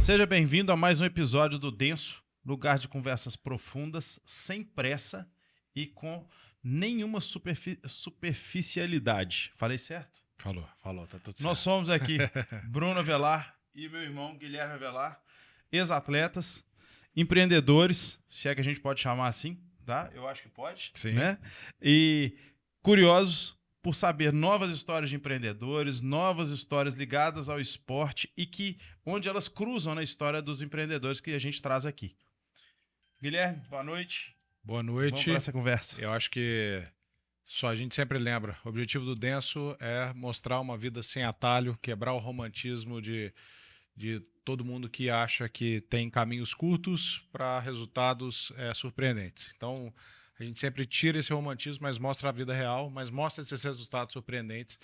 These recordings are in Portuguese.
Seja bem-vindo a mais um episódio do Denso, lugar de conversas profundas, sem pressa e com nenhuma superficialidade. Falei certo? Falou, tá tudo certo. Nós somos aqui Bruno Avelar e meu irmão Guilherme Avelar, ex-atletas, empreendedores, se é que a gente pode chamar assim, tá? Eu acho que pode, Sim. Né? E curiosos por saber novas histórias de empreendedores, novas histórias ligadas ao esporte e que onde elas cruzam na história dos empreendedores que a gente traz aqui. Guilherme, boa noite. Boa noite. Vamos para essa conversa. Eu acho que só a gente sempre lembra. O objetivo do Denso é mostrar uma vida sem atalho, quebrar o romantismo de todo mundo que acha que tem caminhos curtos para resultados surpreendentes. Então, a gente sempre tira esse romantismo, mas mostra a vida real, mas mostra esses resultados surpreendentes,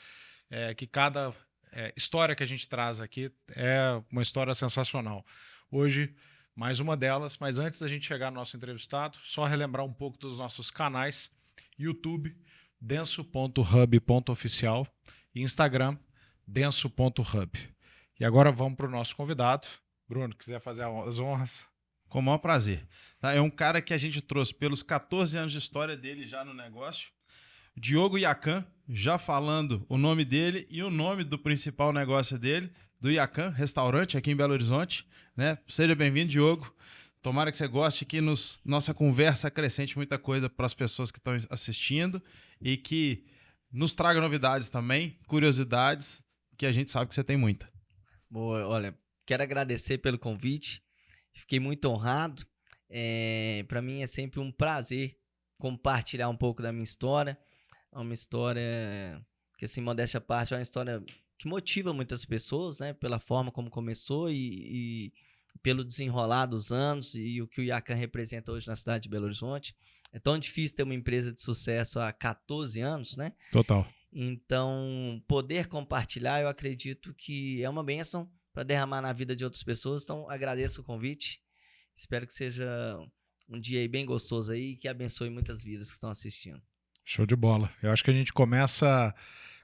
que cada história que a gente traz aqui é uma história sensacional. Hoje, mais uma delas, mas antes da gente chegar no nosso entrevistado, só relembrar um pouco dos nossos canais: YouTube, denso.hub.oficial e Instagram, denso.hub. E agora vamos para o nosso convidado. Bruno, quiser fazer as honras. Com o maior prazer. Tá? É um cara que a gente trouxe pelos 14 anos de história dele já no negócio. Diogo Iacan, já falando o nome dele e o nome do principal negócio dele, do Iacan Restaurante, aqui em Belo Horizonte. Né? Seja bem-vindo, Diogo. Tomara que você goste, que nossa conversa acrescente muita coisa para as pessoas que estão assistindo e que nos traga novidades também, curiosidades, que a gente sabe que você tem muita. Boa, olha, quero agradecer pelo convite, fiquei muito honrado. Para mim é sempre um prazer compartilhar um pouco da minha história. É uma história que, assim, modéstia à parte, é uma história que motiva muitas pessoas, né? Pela forma como começou e pelo desenrolar dos anos e o que o Iacan representa hoje na cidade de Belo Horizonte. É tão difícil ter uma empresa de sucesso há 14 anos, né? Total. Então, poder compartilhar, eu acredito que é uma bênção para derramar na vida de outras pessoas. Então, agradeço o convite. Espero que seja um dia aí bem gostoso aí e que abençoe muitas vidas que estão assistindo. Show de bola. Eu acho que a gente começa,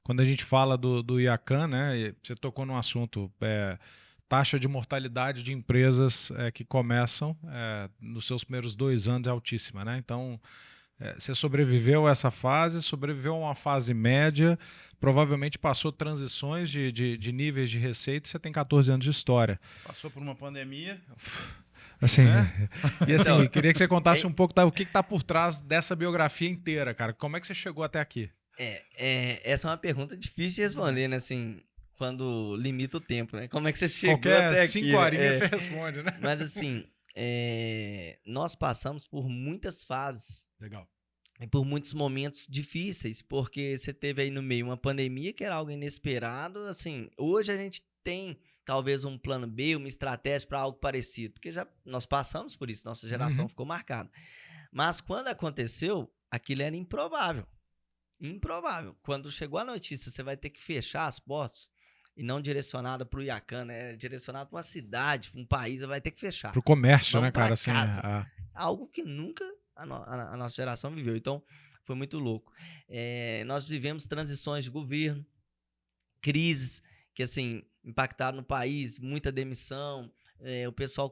quando a gente fala do Iacan, né? Você tocou num assunto, taxa de mortalidade de empresas que começam nos seus primeiros 2 anos é altíssima, né? Então, você sobreviveu a essa fase, sobreviveu a uma fase média, provavelmente passou transições de níveis de receita, você tem 14 anos de história. Passou por uma pandemia. Assim, E assim, eu queria que você contasse um pouco o que está por trás dessa biografia inteira, cara. Como é que você chegou até aqui? Essa é uma pergunta difícil de responder, né? Assim, quando limita o tempo, né? Como é que você chegou Qualquer até aqui? 5 horinhas você responde, né? Mas assim, nós passamos por muitas fases. Legal. E por muitos momentos difíceis, porque você teve aí no meio uma pandemia que era algo inesperado. Assim, hoje a gente tem talvez um plano B, uma estratégia para algo parecido, porque já nós passamos por isso, nossa geração ficou marcada. Mas quando aconteceu, aquilo era improvável. Improvável. Quando chegou a notícia, você vai ter que fechar as portas, e não direcionada para o Iacan, né? Direcionada para uma cidade, para um país, você vai ter que fechar. Para o comércio, Vamos né, cara? pra casa. Assim, Algo que nunca a nossa geração viveu. Então, foi muito louco. Nós vivemos transições de governo, crises que, assim, impactaram no país, muita demissão, o pessoal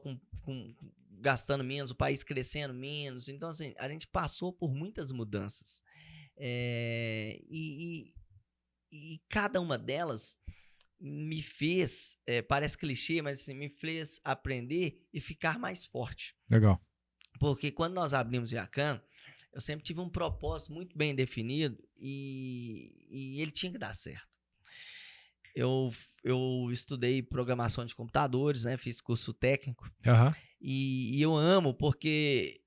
gastando menos, o país crescendo menos. Então, assim, a gente passou por muitas mudanças. E cada uma delas me fez, parece clichê, mas assim, me fez aprender e ficar mais forte. Legal. Porque quando nós abrimos o Iacan, eu sempre tive um propósito muito bem definido e ele tinha que dar certo. Eu estudei programação de computadores, né? Fiz curso técnico. E eu amo porque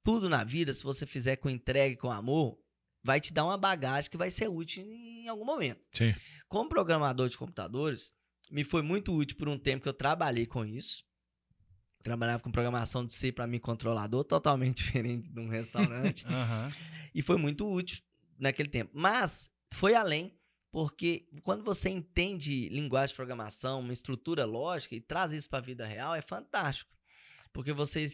tudo na vida, se você fizer com entrega e com amor, vai te dar uma bagagem que vai ser útil em algum momento. Sim. Como programador de computadores, me foi muito útil por um tempo que eu trabalhei com isso. Trabalhava com programação de C para microcontrolador, totalmente diferente de um restaurante. E foi muito útil naquele tempo. Mas foi além, porque quando você entende linguagem de programação, uma estrutura lógica e traz isso para a vida real, é fantástico. Porque você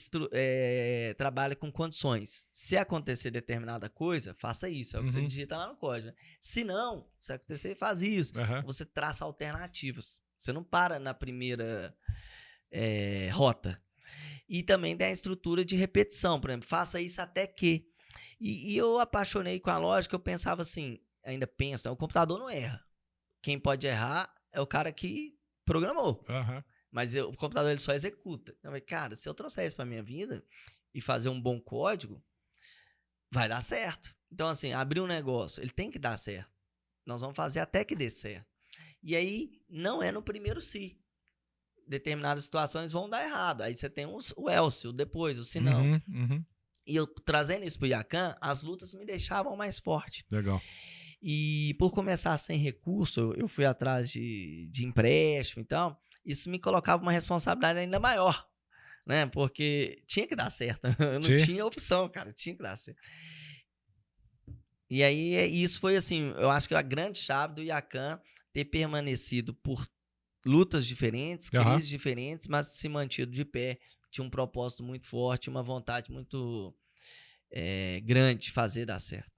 trabalha com condições. Se acontecer determinada coisa, faça isso. É o que você digita lá no código. Né? Se não, se acontecer, faz isso. Você traça alternativas. Você não para na primeira rota. E também tem a estrutura de repetição, por exemplo, faça isso até que. E eu apaixonei com a lógica, eu pensava assim, ainda penso, o computador não erra. Quem pode errar é o cara que programou. Aham. Mas o computador ele só executa. Então, cara, se eu trouxer isso para minha vida e fazer um bom código, vai dar certo. Então, assim, abrir um negócio, ele tem que dar certo. Nós vamos fazer até que dê certo. E aí, não é no primeiro si. Determinadas situações vão dar errado. Aí você tem o else, o depois, o se não. Uhum. E eu trazendo isso pro Yakan, as lutas me deixavam mais forte. Legal. E por começar sem recurso, eu fui atrás de empréstimo e tal. Isso me colocava uma responsabilidade ainda maior, né? Porque tinha que dar certo. Eu não tinha opção, cara. Tinha que dar certo. E aí, isso foi assim, eu acho que a grande chave do Yakan ter permanecido por lutas diferentes, crises diferentes, mas se mantido de pé. Tinha um propósito muito forte, uma vontade muito grande de fazer dar certo.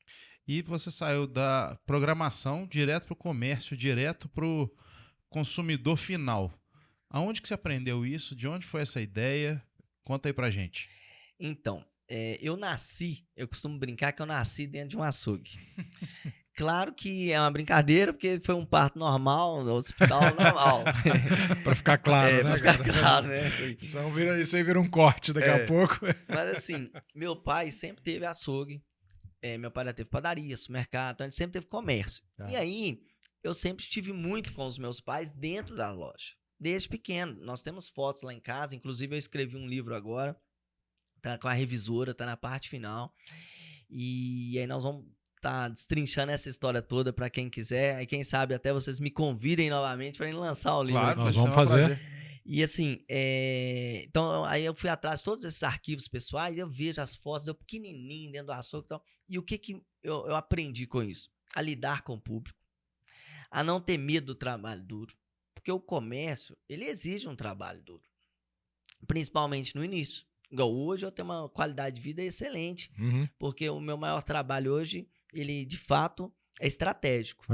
E você saiu da programação direto para o comércio, direto para o consumidor final. Aonde que você aprendeu isso? De onde foi essa ideia? Conta aí pra gente. Então, eu costumo brincar que eu nasci dentro de um açougue. Claro que é uma brincadeira, porque foi um parto normal, no hospital normal. Pra ficar claro, né? Pra ficar claro, né? Isso aí vira um corte daqui a pouco. Mas assim, meu pai sempre teve açougue. Meu pai já teve padaria, supermercado, então ele sempre teve comércio. E aí, eu sempre estive muito com os meus pais dentro da loja. Desde pequeno. Nós temos fotos lá em casa, inclusive eu escrevi um livro agora, tá com a revisora, tá na parte final. E aí nós vamos tá destrinchando essa história toda para quem quiser. Aí quem sabe até vocês me convidem novamente para lançar o livro. Claro, nós vamos fazer. E assim, então aí eu fui atrás de todos esses arquivos pessoais, eu vejo as fotos, eu pequenininho dentro do açougue e tal. E o que eu aprendi com isso? A lidar com o público, a não ter medo do trabalho duro. Porque o comércio, ele exige um trabalho duro. Principalmente no início. Igual hoje eu tenho uma qualidade de vida excelente, porque o meu maior trabalho hoje, ele de fato é estratégico.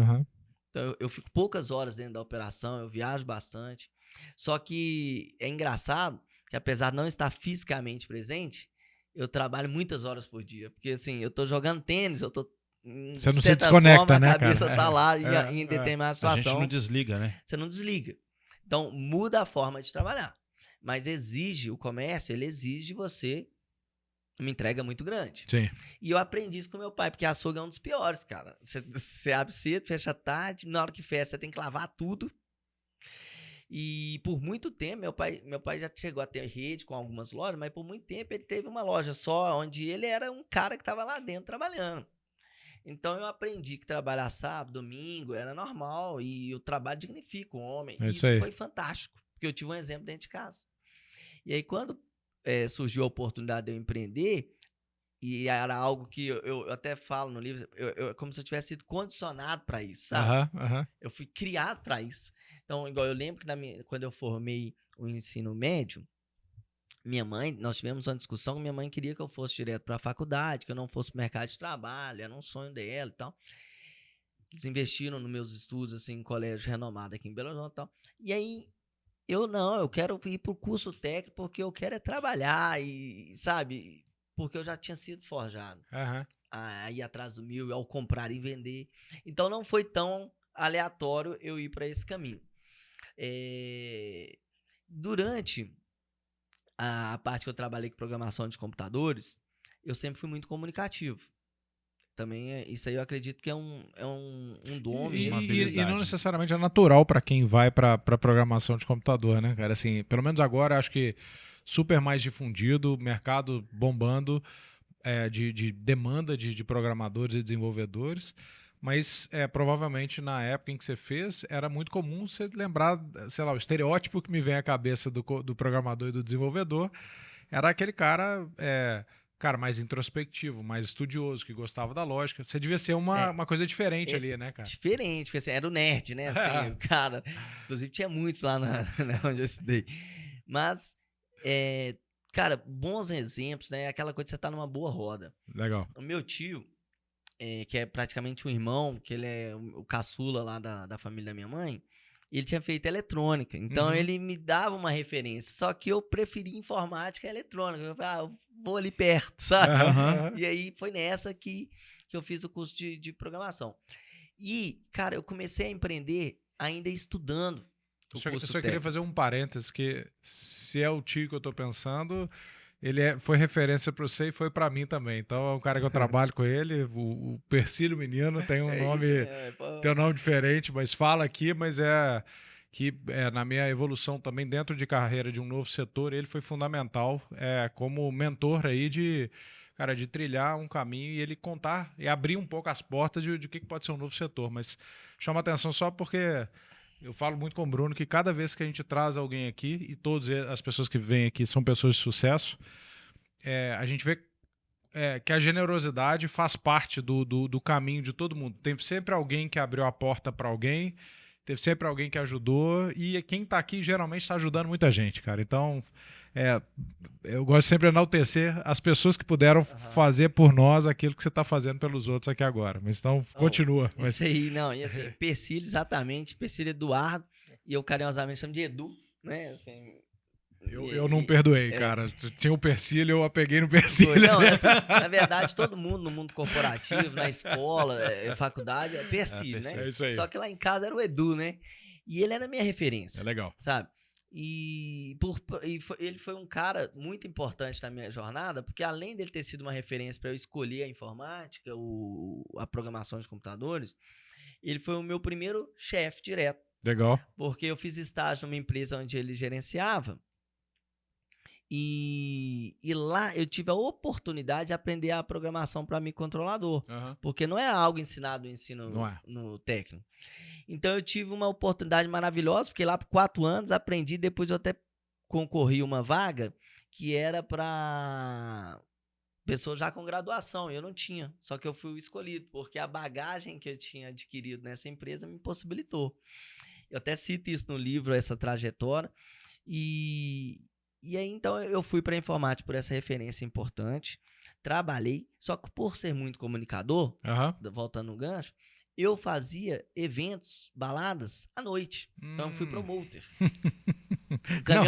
Então eu fico poucas horas dentro da operação, eu viajo bastante. Só que é engraçado que apesar de não estar fisicamente presente, eu trabalho muitas horas por dia. Porque assim, eu tô jogando tênis, eu tô... Você não se desconecta, né, cara? A cabeça tá lá em determinada situação. A gente não desliga, né? Você não desliga. Então, muda a forma de trabalhar. Mas o comércio, ele exige você uma entrega muito grande. Sim. E eu aprendi isso com meu pai, porque açougue é um dos piores, cara. Você abre cedo, fecha tarde, na hora que fecha você tem que lavar tudo. E por muito tempo, meu pai já chegou a ter rede com algumas lojas, mas por muito tempo ele teve uma loja só, onde ele era um cara que estava lá dentro trabalhando. Então eu aprendi que trabalhar sábado, domingo era normal e o trabalho dignifica o homem. Isso foi fantástico, porque eu tive um exemplo dentro de casa. E aí quando surgiu a oportunidade de eu empreender, e era algo que eu até falo no livro, como se eu tivesse sido condicionado para isso, sabe? Eu fui criado para isso. Então, igual eu lembro que quando eu formei o ensino médio, nós tivemos uma discussão, minha mãe queria que eu fosse direto para a faculdade, que eu não fosse para o mercado de trabalho, era um sonho dela e tal. Eles investiram nos meus estudos, assim, em colégio renomado aqui em Belo Horizonte e tal. E aí, eu quero ir para o curso técnico porque eu quero trabalhar e, sabe, porque eu já tinha sido forjado. A ir atrás do meu, ao comprar e vender. Então, não foi tão aleatório eu ir para esse caminho. Durante a parte que eu trabalhei com programação de computadores, eu sempre fui muito comunicativo. Também isso aí eu acredito que é um dom mesmo. E não necessariamente é natural para quem vai para programação de computador, né, cara? Assim, pelo menos agora acho que super mais difundido, mercado bombando de demanda de programadores e desenvolvedores. Mas provavelmente na época em que você fez, era muito comum você lembrar, sei lá, o estereótipo que me vem à cabeça do programador e do desenvolvedor era aquele cara mais introspectivo, mais estudioso, que gostava da lógica. Você devia ser uma coisa diferente ali, né, cara? Diferente, porque assim, era o nerd, né? Assim, o cara. Inclusive tinha muitos lá onde eu estudei. Mas, cara, bons exemplos, né? Aquela coisa de você estar numa boa roda. Legal. O meu tio, que é praticamente um irmão, que ele é o caçula lá da família da minha mãe, Ele tinha feito eletrônica, então ele me dava uma referência. Só que eu preferi informática e eletrônica. Eu falei, eu vou ali perto, sabe? E aí foi nessa que eu fiz o curso de programação. E, cara, eu comecei a empreender ainda estudando. Eu só queria fazer um parênteses, que se é o tio que eu tô pensando, ele foi referência para você e foi para mim também. Então é um cara que eu trabalho com ele, o Persílio Menino, tem um nome diferente, mas fala aqui, mas na minha evolução também dentro de carreira de um novo setor, ele foi fundamental como mentor aí de trilhar um caminho e ele contar e abrir um pouco as portas de que pode ser um novo setor. Mas chama atenção só porque eu falo muito com o Bruno que cada vez que a gente traz alguém aqui, e todas as pessoas que vêm aqui são pessoas de sucesso, a gente vê que a generosidade faz parte do caminho de todo mundo. Tem sempre alguém que abriu a porta para alguém, teve sempre alguém que ajudou, e quem está aqui geralmente está ajudando muita gente, cara. Então, eu gosto sempre de enaltecer as pessoas que puderam fazer por nós aquilo que você está fazendo pelos outros aqui agora. Mas então, continua. Isso aí, não. E assim, Persílio, exatamente, Persílio Eduardo, e eu carinhosamente chamo de Edu, né? Assim, eu não perdoei, cara. Tinha o Persílio, eu apeguei no Persílio. Não, assim, na verdade, todo mundo no mundo corporativo, na escola, faculdade, é Persílio, né? É isso aí. Só que lá em casa era o Edu, né? E ele era a minha referência. É legal. Sabe? E ele foi um cara muito importante na minha jornada, porque além dele ter sido uma referência para eu escolher a informática, a programação de computadores, ele foi o meu primeiro chefe direto. Legal. Porque eu fiz estágio numa empresa onde ele gerenciava, e lá eu tive a oportunidade de aprender a programação para microcontrolador, porque não é algo ensinado no ensino no técnico. Então eu tive uma oportunidade maravilhosa, fiquei lá por 4 anos, aprendi, depois eu até concorri uma vaga que era para pessoas já com graduação, eu não tinha, só que eu fui o escolhido, porque a bagagem que eu tinha adquirido nessa empresa me possibilitou. Eu até cito isso no livro, essa trajetória, e aí, então, eu fui para a informática por essa referência importante, trabalhei, só que por ser muito comunicador, voltando no gancho, eu fazia eventos, baladas, à noite. Então, eu fui promoter.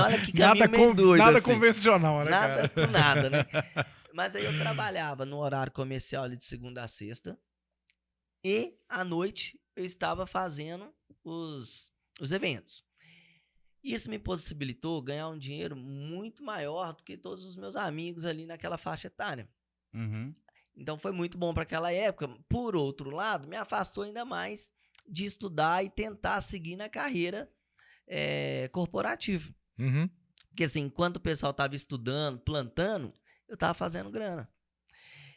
Olha que caminho meio doido. Nada assim. Convencional, né, nada com nada, né? Mas aí eu trabalhava no horário comercial ali de segunda a sexta, e à noite eu estava fazendo os eventos. Isso me possibilitou ganhar um dinheiro muito maior do que todos os meus amigos ali naquela faixa etária. Então foi muito bom para aquela época. Por outro lado, me afastou ainda mais de estudar e tentar seguir na carreira corporativa. Porque assim, enquanto o pessoal estava estudando, plantando, eu estava fazendo grana.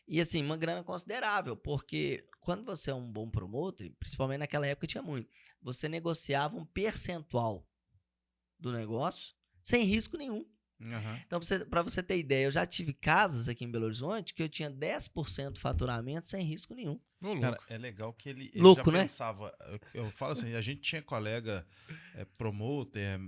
E assim, uma grana considerável, porque quando você é um bom promotor, principalmente naquela época tinha muito, você negociava um percentual do negócio sem risco nenhum. Então, para você ter ideia, eu já tive casas aqui em Belo Horizonte que eu tinha 10% de faturamento sem risco nenhum. Cara, é legal que ele louco, já né? pensava. Eu falo assim, a gente tinha colega promoter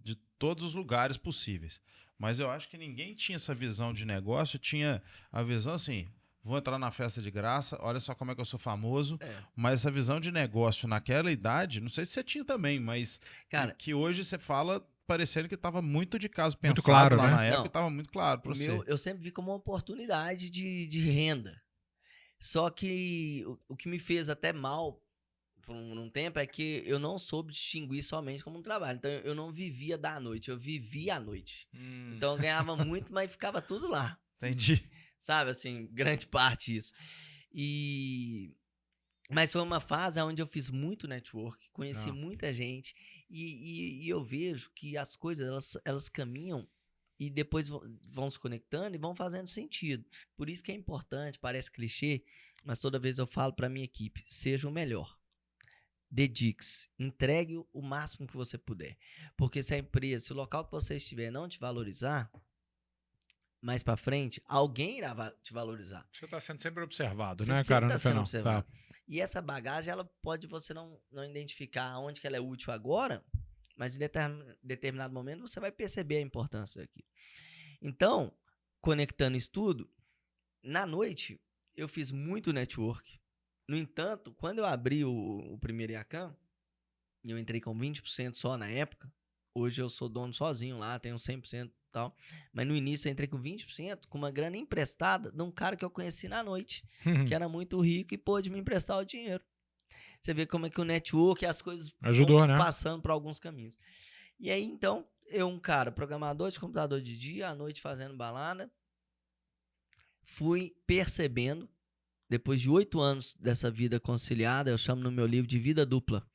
de todos os lugares possíveis. Mas eu acho que ninguém tinha essa visão de negócio, tinha a visão assim, vou entrar na festa de graça, olha só como é que eu sou famoso. Mas essa visão de negócio naquela idade, não sei se você tinha também, mas cara, que hoje você fala parecendo que estava muito de caso pensado muito claro, lá, né? Na época, estava muito claro para você. Eu sempre vi como uma oportunidade de renda. Só que o que me fez até mal por um tempo é que eu não soube distinguir somente como um trabalho. Então eu não vivia da noite, eu vivia à noite. Então eu ganhava muito, mas ficava tudo lá. Entendi. Sabe, assim, grande parte disso. Mas foi uma fase onde eu fiz muito network, conheci muita gente, e eu vejo que as coisas, elas caminham e depois vão se conectando e vão fazendo sentido. Por isso que é importante, parece clichê, mas toda vez eu falo para minha equipe, seja o melhor. Dedique-se, entregue o máximo que você puder. Porque se a empresa, se o local que você estiver não te valorizar, mais pra frente, alguém irá te valorizar. Você tá sendo sempre observado, né, cara? Tá sendo observado. Tá. E essa bagagem, ela pode você não identificar onde que ela é útil agora, mas em determinado momento você vai perceber a importância daquilo. Então, conectando isso tudo, na noite eu fiz muito network. No entanto, quando eu abri o primeiro IACAM, eu entrei com 20% só na época. Hoje eu sou dono sozinho lá, tenho 100% e tal. Mas no início eu entrei com 20%, com uma grana emprestada de um cara que eu conheci na noite, que era muito rico e pôde me emprestar o dinheiro. Você vê como é que o network e as coisas Ajudou, vão né? passando por alguns caminhos. E aí, então, eu, um cara, programador de computador de dia, à noite fazendo balada, fui percebendo, depois de 8 anos dessa vida conciliada, eu chamo no meu livro de vida dupla.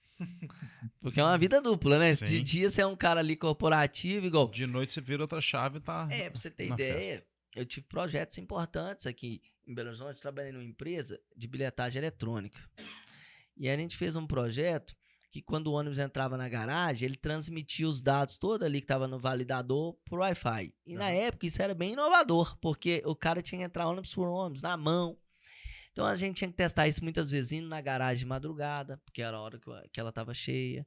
Porque é uma vida dupla, né? Sim. De dia você é um cara ali corporativo, igual... De noite você vira outra chave e tá Pra você ter na ideia, festa. eu tive projetos importantes aqui em Belo Horizonte. Eu trabalhei numa empresa de bilhetagem eletrônica. E a gente fez um projeto que quando o ônibus entrava na garagem, ele transmitia os dados todos ali que estava no validador por Wi-Fi. E na época isso era bem inovador, porque o cara tinha que entrar ônibus por ônibus, na mão. Então a gente tinha que testar isso muitas vezes indo na garagem de madrugada, porque era a hora que ela estava cheia.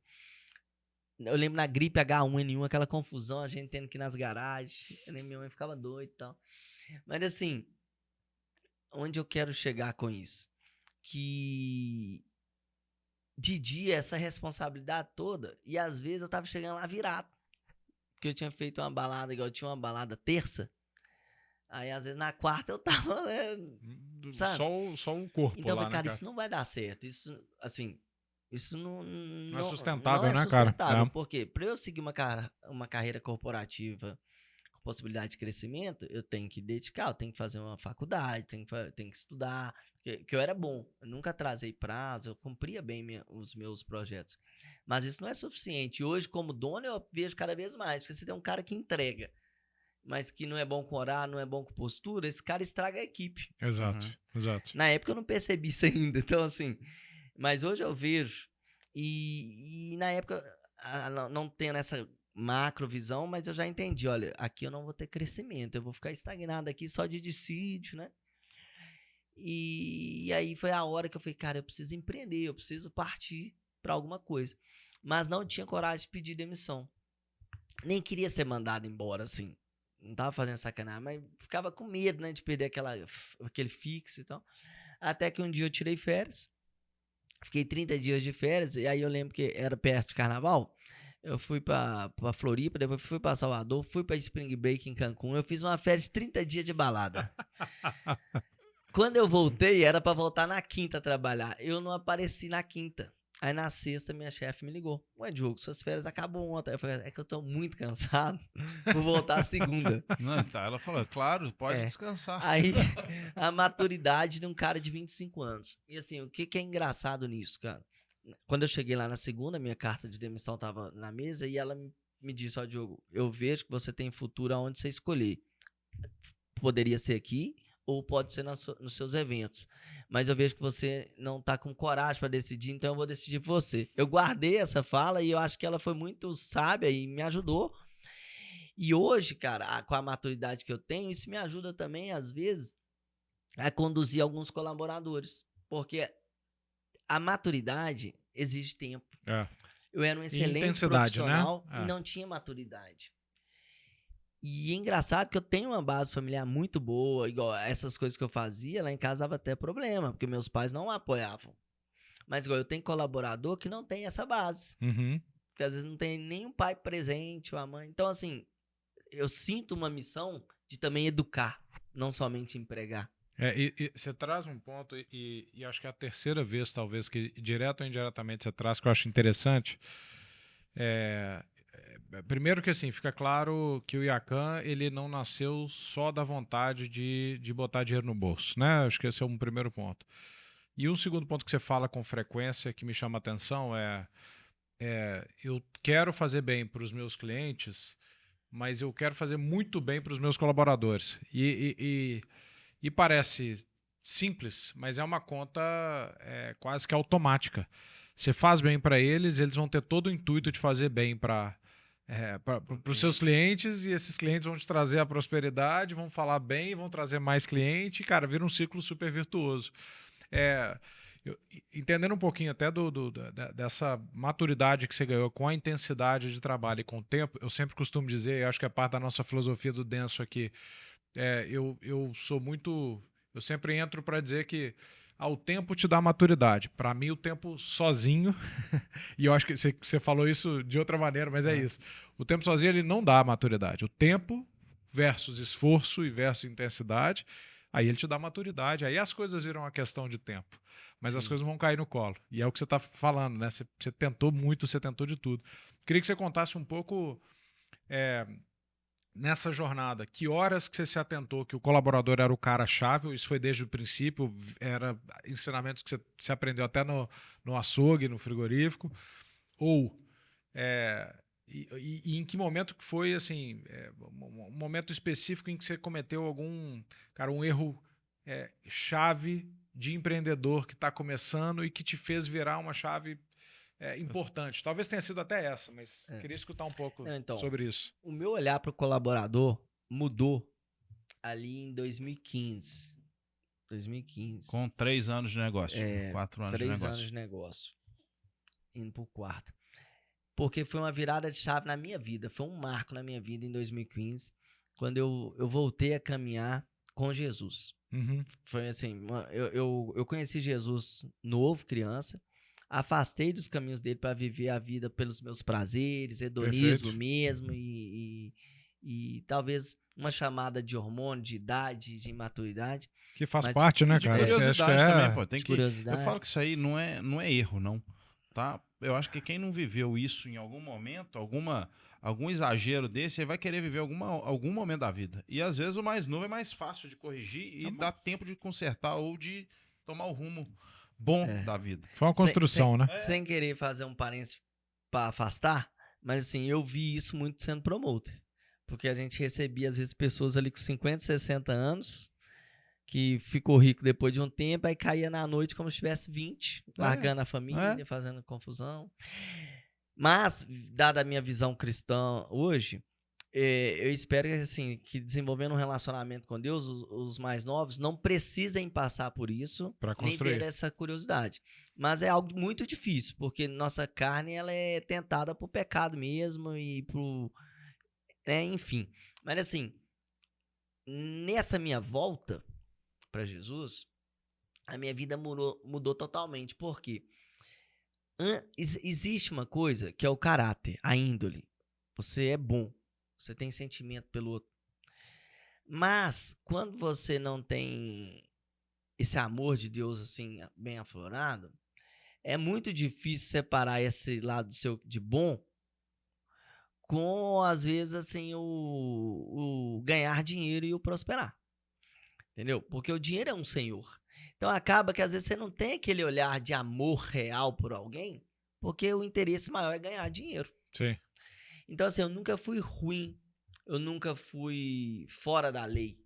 Eu lembro na gripe H1N1, aquela confusão, a gente tendo que ir nas garagens. Eu lembro, minha mãe ficava doida e tal. Mas assim, onde eu quero chegar com isso? Que de dia essa responsabilidade toda, e às vezes eu tava chegando lá virado. Porque eu tinha feito uma balada, igual eu tinha uma balada terça. Aí às vezes na quarta eu tava, sabe? Só o corpo Então eu lá, falei, cara, né, isso não vai dar certo. Isso, assim, isso não é sustentável, não é né, sustentável. cara? Porque para eu seguir uma carreira corporativa com possibilidade de crescimento, eu tenho que dedicar, eu tenho que fazer uma faculdade, tenho que estudar, que eu era bom, eu nunca atrasei prazo, eu cumpria bem os meus projetos. Mas isso não é suficiente. Hoje, como dono, eu vejo cada vez mais, porque você tem um cara que entrega, mas que não é bom com horário, não é bom com postura, esse cara estraga a equipe. Exato, exato. Na época eu não percebi isso ainda, então assim, mas hoje eu vejo, e na época, não tendo essa macro visão, mas eu já entendi, olha, aqui eu não vou ter crescimento, eu vou ficar estagnado aqui só de dissídio, né? E aí foi a hora que eu falei, cara, eu preciso empreender, eu preciso partir para alguma coisa. Mas não tinha coragem de pedir demissão. Nem queria ser mandado embora, assim. Não tava fazendo sacanagem, mas ficava com medo, né, de perder aquele fixo e tal. Até que um dia eu tirei férias. Fiquei 30 dias de férias, e aí eu lembro que era perto de carnaval. Eu fui pra Floripa, depois fui pra Salvador, fui pra Spring Break em Cancún. Eu fiz uma férias de 30 dias de balada. Quando eu voltei, era pra voltar na quinta a trabalhar. Eu não apareci na quinta. Aí na sexta, minha chefe me ligou. Ué, Diogo, suas férias acabam ontem. Eu falei, é que eu tô muito cansado. Vou voltar segunda. Não, tá, ela falou, claro, pode descansar. Aí, a maturidade de um cara de 25 anos. E assim, o que é engraçado nisso, cara? Quando eu cheguei lá na segunda, minha carta de demissão tava na mesa e ela me disse, ó, Diogo, eu vejo que você tem futuro aonde você escolher. Poderia ser aqui ou pode ser nos seus eventos. Mas eu vejo que você não tá com coragem para decidir, então eu vou decidir por você. Eu guardei essa fala e eu acho que ela foi muito sábia e me ajudou. E hoje, cara, com a maturidade que eu tenho, isso me ajuda também, às vezes, a conduzir alguns colaboradores. Porque a maturidade exige tempo. Eu era um excelente profissional, né? E não tinha maturidade. E é engraçado que eu tenho uma base familiar muito boa, igual essas coisas que eu fazia, lá em casa dava até problema, porque meus pais não apoiavam. Mas igual eu tenho colaborador que não tem essa base. Porque às vezes não tem nenhum pai presente ou a mãe. Então, assim, eu sinto uma missão de também educar, não somente empregar. E você traz um ponto, e acho que é a terceira vez, talvez, que direto ou indiretamente você traz, que eu acho interessante. Primeiro que assim, fica claro que o Yakan, ele não nasceu só da vontade de botar dinheiro no bolso, né? Acho que esse é um primeiro ponto. E um segundo ponto que você fala com frequência, que me chama a atenção, eu quero fazer bem para os meus clientes, mas eu quero fazer muito bem para os meus colaboradores. E parece simples, mas é uma conta quase que automática. Você faz bem para eles, eles vão ter todo o intuito de fazer bem para os seus clientes, e esses clientes vão te trazer a prosperidade, vão falar bem, vão trazer mais cliente, e, cara, vira um ciclo super virtuoso. Entendendo um pouquinho até dessa maturidade que você ganhou com a intensidade de trabalho e com o tempo, eu sempre costumo dizer, eu acho que é parte da nossa filosofia do Denso aqui, eu sou muito... Eu sempre entro para dizer que o tempo te dá maturidade. Para mim, o tempo sozinho, e eu acho que você falou isso de outra maneira, mas é isso. O tempo sozinho ele não dá maturidade. O tempo versus esforço e versus intensidade, aí ele te dá maturidade. Aí as coisas viram uma questão de tempo. Mas as coisas vão cair no colo. E é o que você está falando, né? Você tentou muito, você tentou de tudo. Queria que você contasse um pouco... nessa jornada, que horas que você se atentou que o colaborador era o cara-chave? Isso foi desde o princípio? Era ensinamentos que você aprendeu até no açougue, no frigorífico? Ou e em que momento que foi assim, um momento específico em que você cometeu um erro chave de empreendedor que está começando e que te fez virar uma chave importante? Talvez tenha sido até essa, mas queria escutar um pouco sobre isso. O meu olhar para o colaborador mudou ali em 2015. Com 3 anos de negócio. 4 anos de 3 negócio. anos de negócio. Indo pro quarto. Porque foi uma virada de chave na minha vida. Foi um marco na minha vida em 2015, quando eu voltei a caminhar com Jesus. Uhum. Foi assim, eu conheci Jesus novo, criança, afastei dos caminhos dele para viver a vida pelos meus prazeres, hedonismo mesmo e talvez uma chamada de hormônio, de idade, de imaturidade. Que faz parte, né, cara? De curiosidade também, pô. Tem curiosidade. Eu falo que isso aí não é erro, não. Tá? Eu acho que quem não viveu isso em algum momento, algum exagero desse, aí vai querer viver algum momento da vida. E às vezes o mais novo é mais fácil de corrigir e dá tempo de consertar ou de tomar o rumo bom da vida. Foi uma construção, né? Sem querer fazer um parênteses para afastar, mas assim, eu vi isso muito sendo promoter. Porque a gente recebia, às vezes, pessoas ali com 50, 60 anos, que ficou rico depois de um tempo, aí caía na noite como se tivesse 20, largando a família, fazendo confusão. Mas, dada a minha visão cristã hoje, eu espero assim, que desenvolvendo um relacionamento com Deus, os mais novos não precisem passar por isso, nem ter essa curiosidade. Mas é algo muito difícil, porque nossa carne ela é tentada por pecado mesmo e por... enfim. Mas assim, nessa minha volta para Jesus, a minha vida mudou totalmente. Por quê? Existe uma coisa que é o caráter, a índole. Você é bom. Você tem sentimento pelo outro. Mas, quando você não tem esse amor de Deus assim, bem aflorado, é muito difícil separar esse lado seu de bom com, às vezes, assim, o ganhar dinheiro e o prosperar. Entendeu? Porque o dinheiro é um senhor. Então, acaba que, às vezes, você não tem aquele olhar de amor real por alguém, porque o interesse maior é ganhar dinheiro. Sim. Então, assim, eu nunca fui ruim, eu nunca fui fora da lei.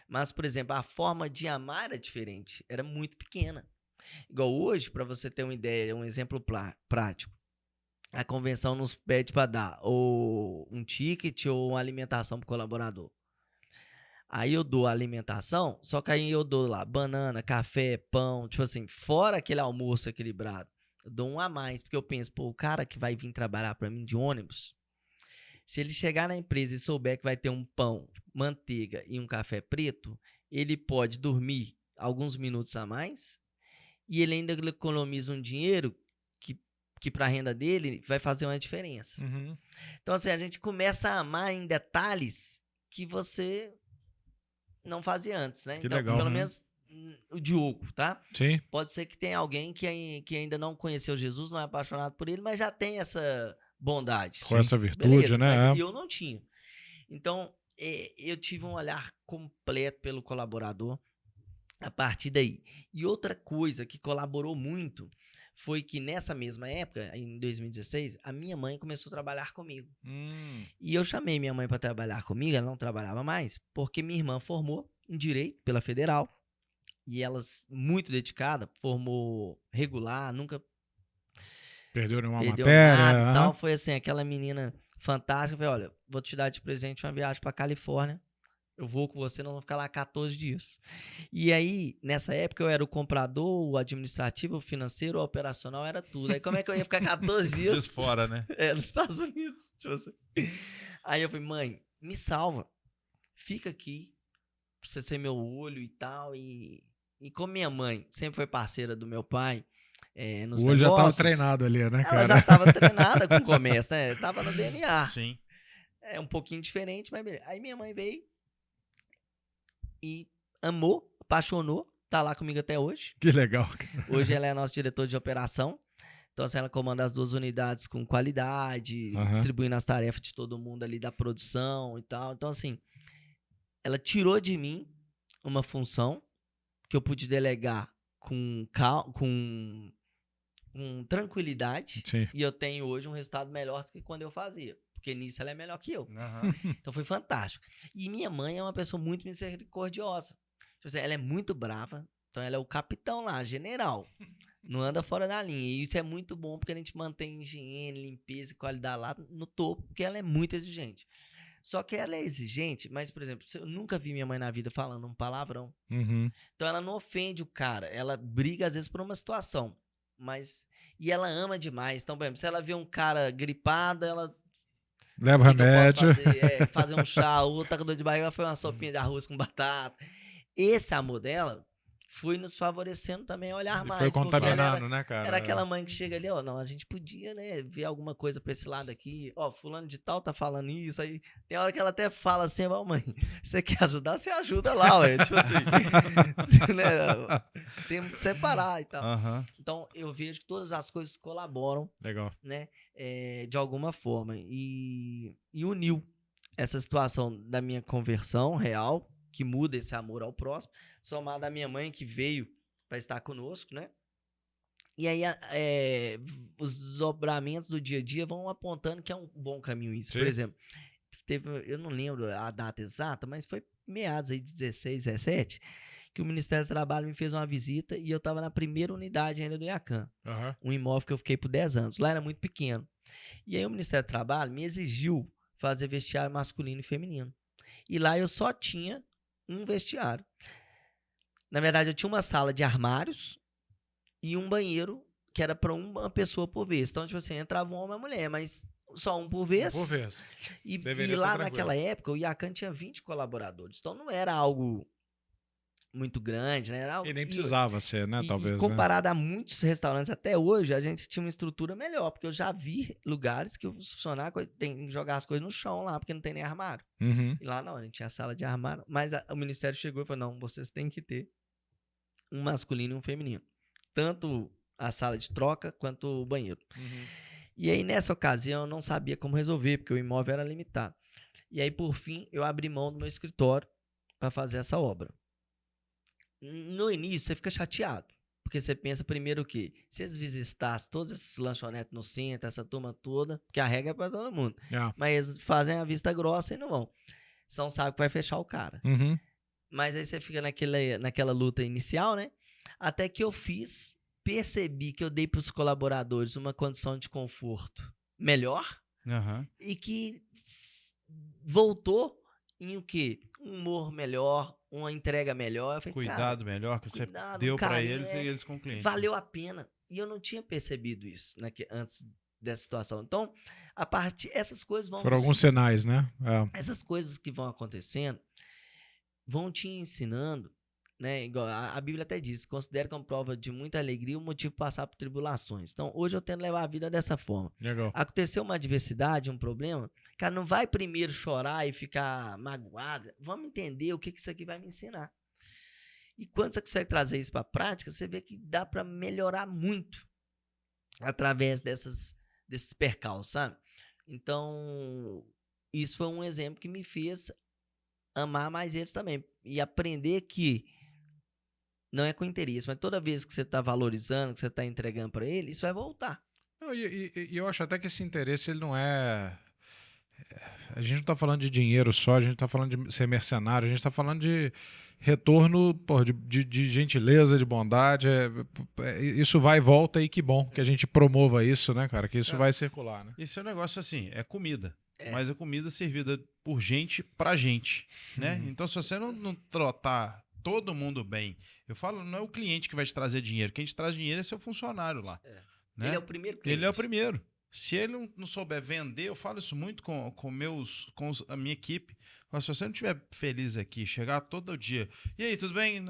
Mas, por exemplo, a forma de amar era diferente, era muito pequena. Igual hoje, para você ter uma ideia, um exemplo prático, a convenção nos pede para dar ou um ticket ou uma alimentação para o colaborador. Aí eu dou a alimentação, só que aí eu dou lá banana, café, pão, tipo assim, fora aquele almoço equilibrado. Eu dou um a mais, porque eu penso, pô, o cara que vai vir trabalhar para mim de ônibus, se ele chegar na empresa e souber que vai ter um pão, manteiga e um café preto, ele pode dormir alguns minutos a mais e ele ainda economiza um dinheiro que para a renda dele vai fazer uma diferença. Uhum. Então, assim, a gente começa a amar em detalhes que você não fazia antes, né? Que então, legal, pelo menos o Diogo, tá? Sim. Pode ser que tenha alguém que ainda não conheceu Jesus, não é apaixonado por ele, mas já tem essa bondade. Com essa virtude, beleza, né? Mas eu não tinha. Então, eu tive um olhar completo pelo colaborador a partir daí. E outra coisa que colaborou muito foi que nessa mesma época, em 2016, a minha mãe começou a trabalhar comigo. E eu chamei minha mãe para trabalhar comigo, ela não trabalhava mais, porque minha irmã formou em Direito pela Federal. E ela, muito dedicada, formou regular, nunca perdeu nenhuma matéria. Nada, tal. Foi assim, aquela menina fantástica. Eu falei, olha, vou te dar de presente uma viagem para Califórnia. Eu vou com você, nós vamos ficar lá 14 dias. E aí, nessa época, eu era o comprador, o administrativo, o financeiro, o operacional, era tudo. Aí como é que eu ia ficar 14 dias? Fora, né? Nos Estados Unidos. Tipo assim. Aí eu falei, mãe, me salva. Fica aqui, pra você ser meu olho e tal. E E como minha mãe sempre foi parceira do meu pai, nos O olho já tava negócios, treinado ali, né, ela cara? já estava treinada com comércio, né? Tava no DNA. Sim. É um pouquinho diferente, mas beleza. Aí minha mãe veio e amou, apaixonou, tá lá comigo até hoje. Que legal, cara. Hoje ela é nossa diretora de operação. Então, assim, ela comanda as 2 unidades com qualidade, Aham. distribuindo as tarefas de todo mundo ali da produção e tal. Então, assim, ela tirou de mim uma função que eu pude delegar com tranquilidade. Sim. E eu tenho hoje um resultado melhor do que quando eu fazia. Porque nisso ela é melhor que eu. Aham. Então foi fantástico. E minha mãe é uma pessoa muito misericordiosa. Tipo assim, ela é muito brava. Então ela é o capitão lá, general. Não anda fora da linha. E isso é muito bom porque a gente mantém higiene, limpeza e qualidade lá no topo, porque ela é muito exigente. Só que ela é exigente, mas, por exemplo, eu nunca vi minha mãe na vida falando um palavrão. Uhum. Então ela não ofende o cara. Ela briga, às vezes, por uma situação. E ela ama demais. Então, por exemplo, se ela vê um cara gripado, ela... Leva o O que eu posso remédio. fazer? Fazer um chá, ou tá com dor de barriga, ela foi uma sopinha de arroz com batata. Esse amor dela foi nos favorecendo também a olhar E mais. foi porque ela contaminando, né, cara? era aquela mãe que chega ali, ó, não, a gente podia, né, ver alguma coisa pra esse lado aqui. Ó, fulano de tal tá falando isso, aí tem hora que ela até fala assim, ó, mãe, você quer ajudar, você ajuda lá, ué. Tipo assim, né, temos que separar e tal. Aham. Então, eu vejo que todas as coisas colaboram, Legal. né, de alguma forma. E uniu essa situação da minha conversão real, que muda esse amor ao próximo, somado à minha mãe que veio para estar conosco, né? E aí os desdobramentos do dia a dia vão apontando que é um bom caminho isso. Sim. Por exemplo, eu não lembro a data exata, mas foi meados aí de 16, 17, que o Ministério do Trabalho me fez uma visita e eu estava na primeira unidade ainda do IACAN, Aham. um imóvel que eu fiquei por 10 anos. Lá era muito pequeno. E aí o Ministério do Trabalho me exigiu fazer vestiário masculino e feminino. E lá eu só tinha um vestiário. Na verdade, eu tinha uma sala de armários e um banheiro que era para uma pessoa por vez. Então, tipo assim, entrava um homem e uma mulher, mas só um por vez. Por vez. E Deveria lá tá tranquilo. naquela época, o IACAN tinha 20 colaboradores. Então, não era algo muito grande, né? Era algo, E nem precisava ser, né? Talvez. e comparado a muitos restaurantes até hoje, a gente tinha uma estrutura melhor, porque eu já vi lugares que os funcionários têm que jogar as coisas no chão lá, porque não tem nem armário. Né? Uhum. E lá não, a gente tinha sala de armário, mas o Ministério chegou e falou, não, vocês têm que ter um masculino e um feminino. Tanto a sala de troca quanto o banheiro. Uhum. E aí, nessa ocasião, eu não sabia como resolver, porque o imóvel era limitado. E aí, por fim, eu abri mão do meu escritório para fazer essa obra. No início, você fica chateado. Porque você pensa primeiro que se eles visitassem todos esses lanchonetes no centro, essa turma toda, porque a regra é para todo mundo. Yeah. Mas eles fazem a vista grossa e não vão. São sabe que vai fechar o cara. Uhum. Mas aí você fica naquela luta inicial, né? Até que eu percebi que eu dei para os colaboradores uma condição de conforto melhor Aham. e que voltou em o quê? Um humor melhor, uma entrega melhor. Eu falei, Cuidado melhor que você cuidado, deu pra carinho, eles e eles com o cliente. valeu a pena. E eu não tinha percebido isso antes dessa situação. Então, essas coisas vão... Foram alguns sinais, né? É. Essas coisas que vão acontecendo vão te ensinando, né? Igual a Bíblia até diz, considera como prova de muita alegria o motivo de passar por tribulações. Então, hoje eu tento levar a vida dessa forma. Legal. Aconteceu uma adversidade, um problema, cara, não vai primeiro chorar e ficar magoado. Vamos entender o que isso aqui vai me ensinar. E quando você consegue trazer isso para a prática, você vê que dá para melhorar muito através desses percalços, sabe? Então, isso foi um exemplo que me fez amar mais eles também. E aprender que não é com interesse, mas toda vez que você está valorizando, que você está entregando para ele, isso vai voltar. Não, e eu acho até que esse interesse ele não é... A gente não está falando de dinheiro só, a gente está falando de ser mercenário, a gente está falando de retorno, pô, de gentileza, de bondade. Isso vai e volta e que bom que a gente promova isso, né, cara? Que isso vai circular, né? Esse é um negócio assim, é comida. É. Mas é comida servida por gente pra gente, né? Então, se você não tratar todo mundo bem, eu falo, não é o cliente que vai te trazer dinheiro. Quem te traz dinheiro é seu funcionário lá. Né? Ele é o primeiro cliente. Ele é o primeiro. Se ele não souber vender, eu falo isso muito com a minha equipe. Se você não estiver feliz aqui, chegar todo dia, e aí, tudo bem?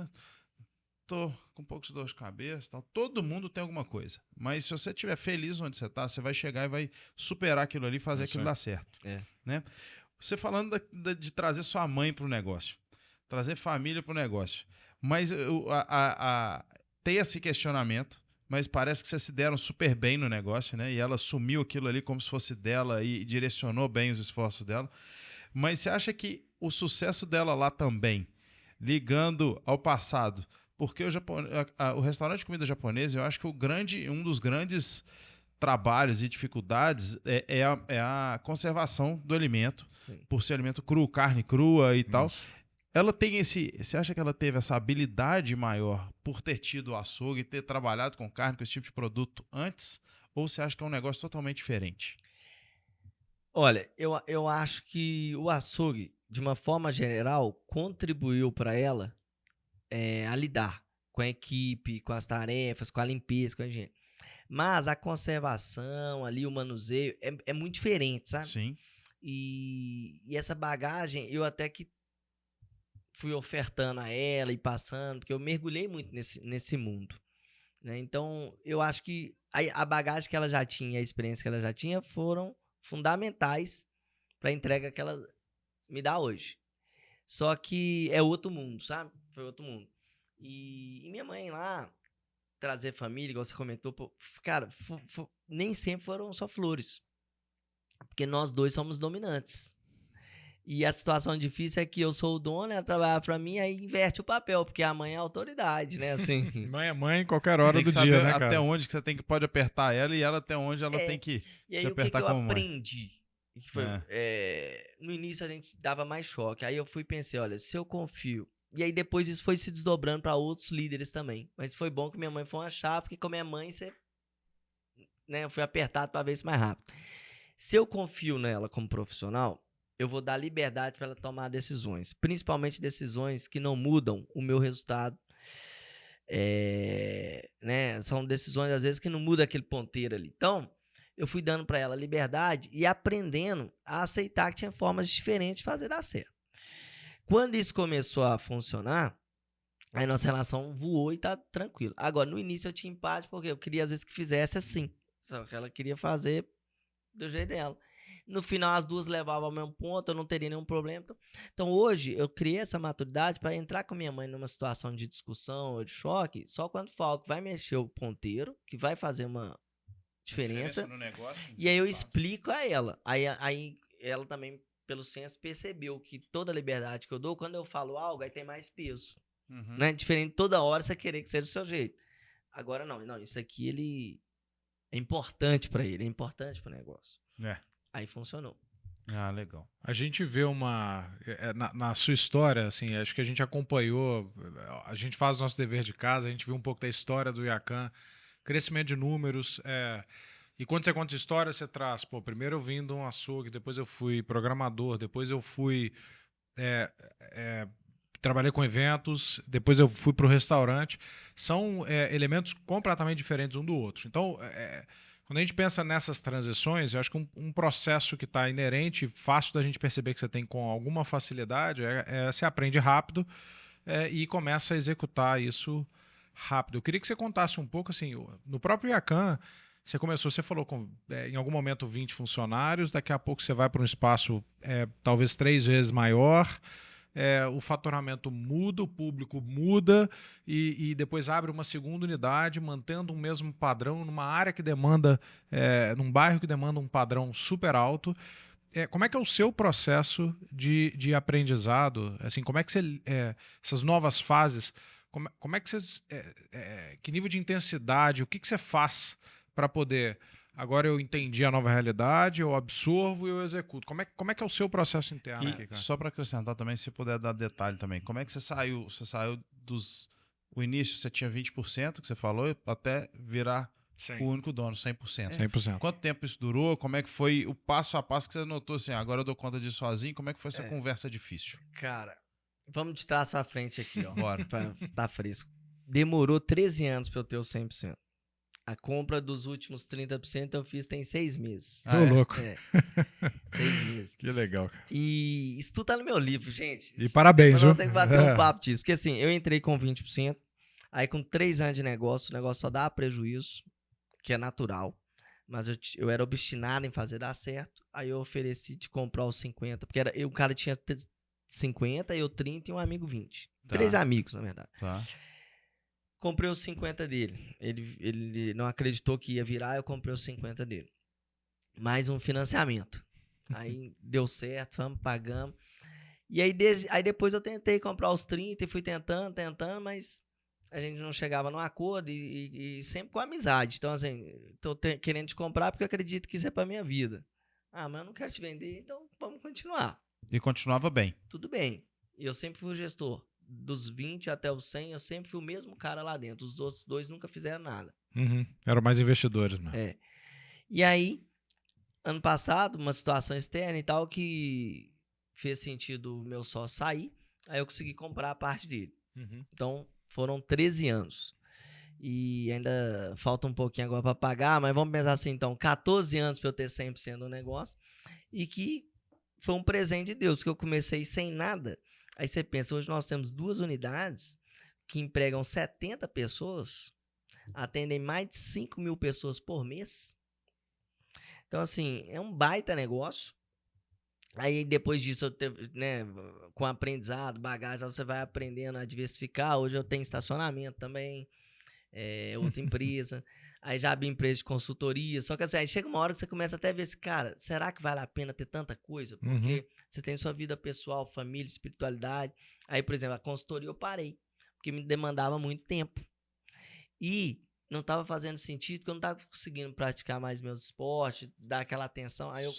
tô com um pouco de dor de cabeça, tal. Todo mundo tem alguma coisa. Mas se você estiver feliz onde você tá, você vai chegar e vai superar aquilo ali e fazer aquilo dar certo. Né? Você falando de trazer sua mãe pro negócio, trazer família pro negócio. Mas tem esse questionamento, mas parece que vocês se deram super bem no negócio, né? E ela assumiu aquilo ali como se fosse dela e direcionou bem os esforços dela. Mas você acha que o sucesso dela lá também, ligando ao passado, porque o restaurante de comida japonesa, eu acho que um dos grandes trabalhos e dificuldades é a conservação do alimento, sim, por ser alimento cru, carne crua e tal. Ela tem você acha que ela teve essa habilidade maior por ter tido o açougue e ter trabalhado com carne, com esse tipo de produto antes? Ou você acha que é um negócio totalmente diferente? Olha, eu acho que o açougue, de uma forma geral, contribuiu para ela a lidar com a equipe, com as tarefas, com a limpeza, com a higiene. Mas a conservação ali, o manuseio, é muito diferente, sabe? Sim. E essa bagagem, eu até que fui ofertando a ela e passando, porque eu mergulhei muito nesse mundo, né? Então, eu acho que a bagagem que ela já tinha, a experiência que ela já tinha, foram fundamentais para a entrega que ela me dá hoje. Só que é outro mundo, sabe? Foi outro mundo. E minha mãe lá, trazer família, igual você comentou, cara, nem sempre foram só flores. Porque nós dois somos dominantes. E a situação difícil é que eu sou o dono, ela trabalha pra mim, aí inverte o papel, porque a mãe é a autoridade, né? Assim. Mãe é mãe em qualquer hora do dia, né, cara? Até onde que você pode apertar ela e ela até onde ela tem que e aí, te apertar como mãe. E aí o que eu aprendi? Que foi, no início a gente dava mais choque. Aí eu fui e pensei, olha, se eu confio... E aí depois isso foi se desdobrando para outros líderes também. Mas foi bom que minha mãe foi uma chave, porque com a minha mãe você... né, eu fui apertado para ver isso mais rápido. Se eu confio nela como profissional, eu vou dar liberdade para ela tomar decisões. Principalmente decisões que não mudam o meu resultado. Né, são decisões, às vezes, que não mudam aquele ponteiro ali. Então, eu fui dando para ela liberdade e aprendendo a aceitar que tinha formas diferentes de fazer dar certo. Quando isso começou a funcionar, aí nossa relação voou e tá tranquilo. Agora, no início eu tinha empate porque eu queria, às vezes, que fizesse assim. Só que ela queria fazer do jeito dela. No final, as duas levavam ao mesmo ponto, eu não teria nenhum problema. Então, hoje, eu criei essa maturidade para entrar com minha mãe numa situação de discussão ou de choque, só quando fala que vai mexer o ponteiro, que vai fazer uma diferença no negócio, e aí eu explico a ela. Aí ela também, pelo senso, percebeu que toda liberdade que eu dou, quando eu falo algo, aí tem mais peso. Né? Diferente toda hora você querer que seja do seu jeito. Agora não, isso aqui ele é importante para ele, é importante para o negócio. Aí funcionou. Ah, legal. A gente vê na sua história, assim, acho que a gente acompanhou, a gente faz o nosso dever de casa, a gente viu um pouco da história do Yakan, crescimento de números, e quando você conta história, você traz, primeiro eu vim de um açougue, depois eu fui programador, depois eu fui, trabalhei com eventos, depois eu fui para o restaurante, são elementos completamente diferentes um do outro. Então, quando a gente pensa nessas transições, eu acho que um processo que está inerente, fácil da gente perceber que você tem com alguma facilidade, você aprende rápido e começa a executar isso rápido. Eu queria que você contasse um pouco, assim, no próprio Yakan, você falou com em algum momento 20 funcionários, daqui a pouco você vai para um espaço talvez 3 vezes maior, o faturamento muda, o público muda e depois abre uma segunda unidade, mantendo um mesmo padrão numa área que demanda, num bairro que demanda um padrão super alto. Como é que é o seu processo de aprendizado? Assim, como é que você, essas novas fases, como é que você, que nível de intensidade, o que você faz para poder... Agora eu entendi a nova realidade, eu absorvo e eu executo. Como é que é o seu processo interno aqui, cara? Só para acrescentar também, se puder dar detalhe também. Como é que você saiu? Você saiu o início você tinha 20%, que você falou, até virar o único dono, 100%. 100%. Quanto tempo isso durou? Como é que foi o passo a passo que você notou assim, agora eu dou conta disso sozinho? Como é que foi essa conversa difícil? Cara, vamos de trás para frente aqui, ó. Bora, para estar fresco. Demorou 13 anos para eu ter o 100%. A compra dos últimos 30% eu fiz tem 6 meses. Tô louco. 6 meses. Que legal, cara. E isso tudo tá no meu livro, gente. E parabéns, viu? Tem que bater um papo disso. Porque assim, eu entrei com 20%. Aí com 3 anos de negócio, o negócio só dava prejuízo, que é natural. Mas eu era obstinado em fazer dar certo. Aí eu ofereci de comprar os 50, porque o cara tinha 50, eu 30 e um amigo 20. Tá. 3 amigos, na verdade. Tá. Comprei os 50 dele. Ele não acreditou que ia virar, eu comprei os 50 dele. Mais um financiamento. Aí deu certo, pagamos. E aí, aí depois eu tentei comprar os 30 e fui tentando, mas a gente não chegava num acordo e sempre com amizade. Então, assim, tô querendo te comprar porque eu acredito que isso é pra minha vida. Ah, mas eu não quero te vender, então vamos continuar. E continuava bem. Tudo bem. E eu sempre fui o gestor. Dos 20 até os 100, eu sempre fui o mesmo cara lá dentro. Os outros 2 nunca fizeram nada. Eram mais investidores, mano. É. E aí, ano passado, uma situação externa e tal que fez sentido o meu sócio sair, aí eu consegui comprar a parte dele. Então, foram 13 anos. E ainda falta um pouquinho agora para pagar, mas vamos pensar assim, então, 14 anos para eu ter 100% do negócio. E que foi um presente de Deus, porque eu comecei sem nada. Aí você pensa, hoje nós temos 2 unidades que empregam 70 pessoas, atendem mais de 5 mil pessoas por mês. Então, assim, é um baita negócio. Aí, depois disso, né, com aprendizado, bagagem, você vai aprendendo a diversificar. Hoje eu tenho estacionamento também, outra empresa. Aí já abri empresa de consultoria. Só que assim, aí chega uma hora que você começa até a ver assim, cara, será que vale a pena ter tanta coisa? Porque você tem sua vida pessoal, família, espiritualidade. Aí, por exemplo, a consultoria eu parei, porque me demandava muito tempo. E não estava fazendo sentido, porque eu não estava conseguindo praticar mais meus esportes, dar aquela atenção. Aí eu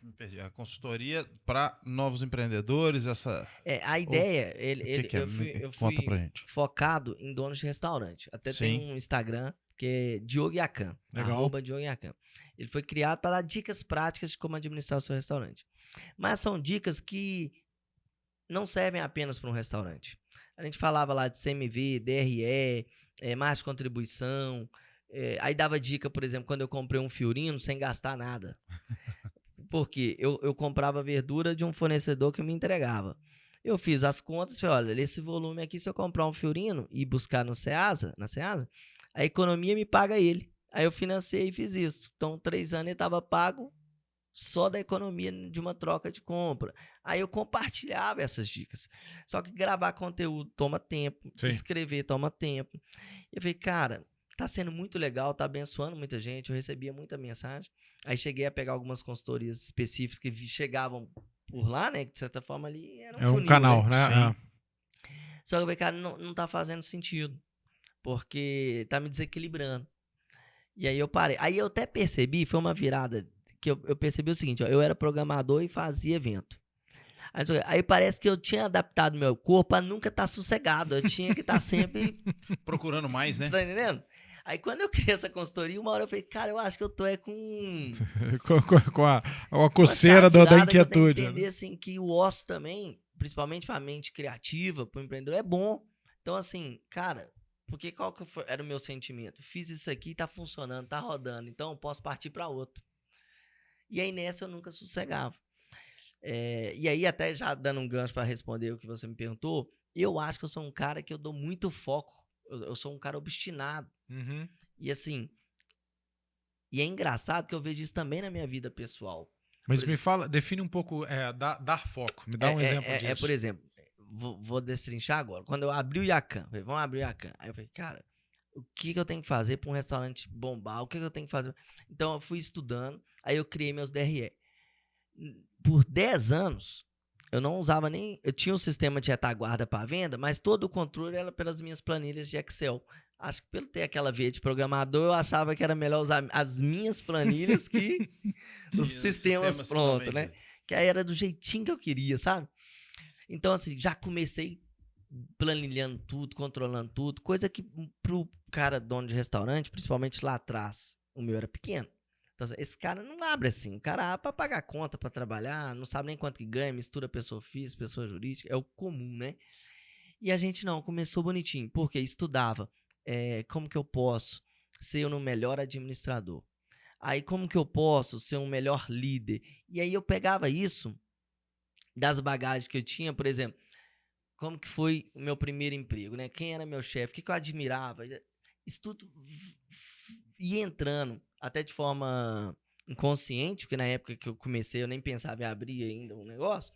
me perdi. A consultoria para novos empreendedores, essa... a ideia, eu fui Conta pra gente. focado em donos de restaurante. Até tem um Instagram, que é Diogo Yakan, @Diogo Yakan. Ele foi criado para dar dicas práticas de como administrar o seu restaurante. Mas são dicas que não servem apenas para um restaurante. A gente falava lá de CMV, DRE, margem de contribuição. Aí dava dica, por exemplo, quando eu comprei um Fiorino sem gastar nada. Porque eu comprava verdura de um fornecedor que me entregava. Eu fiz as contas e falei, olha, esse volume aqui, se eu comprar um Fiorino e buscar na Ceasa, a economia me paga ele. Aí eu financei e fiz isso. Então, 3 anos ele estava pago só da economia de uma troca de compra. Aí eu compartilhava essas dicas. Só que gravar conteúdo toma tempo, escrever toma tempo. Eu falei, cara, tá sendo muito legal, tá abençoando muita gente, eu recebia muita mensagem. Aí cheguei a pegar algumas consultorias específicas que chegavam por lá, né, que de certa forma ali era um funil, canal, né? Só que eu falei, cara, não tá fazendo sentido, porque tá me desequilibrando. E aí eu parei. Aí eu até percebi, foi uma virada que eu percebi o seguinte, ó, eu era programador e fazia evento. Aí parece que eu tinha adaptado meu corpo a nunca estar sossegado. Eu tinha que estar sempre... procurando mais, né? Você tá entendendo? Aí quando eu criei essa consultoria, uma hora eu falei, cara, eu acho que eu tô com a coceira da inquietude. Eu tenho que entender, assim, que o osso também, principalmente pra mente criativa, pro empreendedor, é bom. Então, assim, cara, porque qual que era o meu sentimento? Fiz isso aqui, tá funcionando, tá rodando, então eu posso partir pra outro. E aí nessa eu nunca sossegava. E aí até já dando um gancho para responder o que você me perguntou, eu acho que eu sou um cara que eu dou muito foco. Eu sou um cara obstinado. E assim, e é engraçado que eu vejo isso também na minha vida pessoal. Mas me fala, define um pouco, dar foco. Me dá um exemplo disso. Por exemplo, vou destrinchar agora. Quando eu abri o Yakan, vamos abrir o Yakan. Aí eu falei, cara, o que eu tenho que fazer para um restaurante bombar? O que eu tenho que fazer? Então eu fui estudando, aí eu criei meus DRE. Por 10 anos, eu não usava nem... Eu tinha um sistema de retaguarda para venda, mas todo o controle era pelas minhas planilhas de Excel. Acho que pelo ter aquela veia de programador, eu achava que era melhor usar as minhas planilhas que os sistemas prontos, né? Que aí era do jeitinho que eu queria, sabe? Então, assim, já comecei planilhando tudo, controlando tudo, coisa que pro cara dono de restaurante, principalmente lá atrás, o meu era pequeno. Então, esse cara não abre assim, o cara abre pra pagar conta, pra trabalhar, não sabe nem quanto que ganha, mistura pessoa física, pessoa jurídica, é o comum, né? E a gente não, começou bonitinho, porque estudava como que eu posso ser um melhor administrador, aí como que eu posso ser um melhor líder, e aí eu pegava isso das bagagens que eu tinha, por exemplo, como que foi o meu primeiro emprego, né? Quem era meu chefe, o que eu admirava. Isso tudo ia entrando, até de forma inconsciente, porque na época que eu comecei eu nem pensava em abrir ainda um negócio,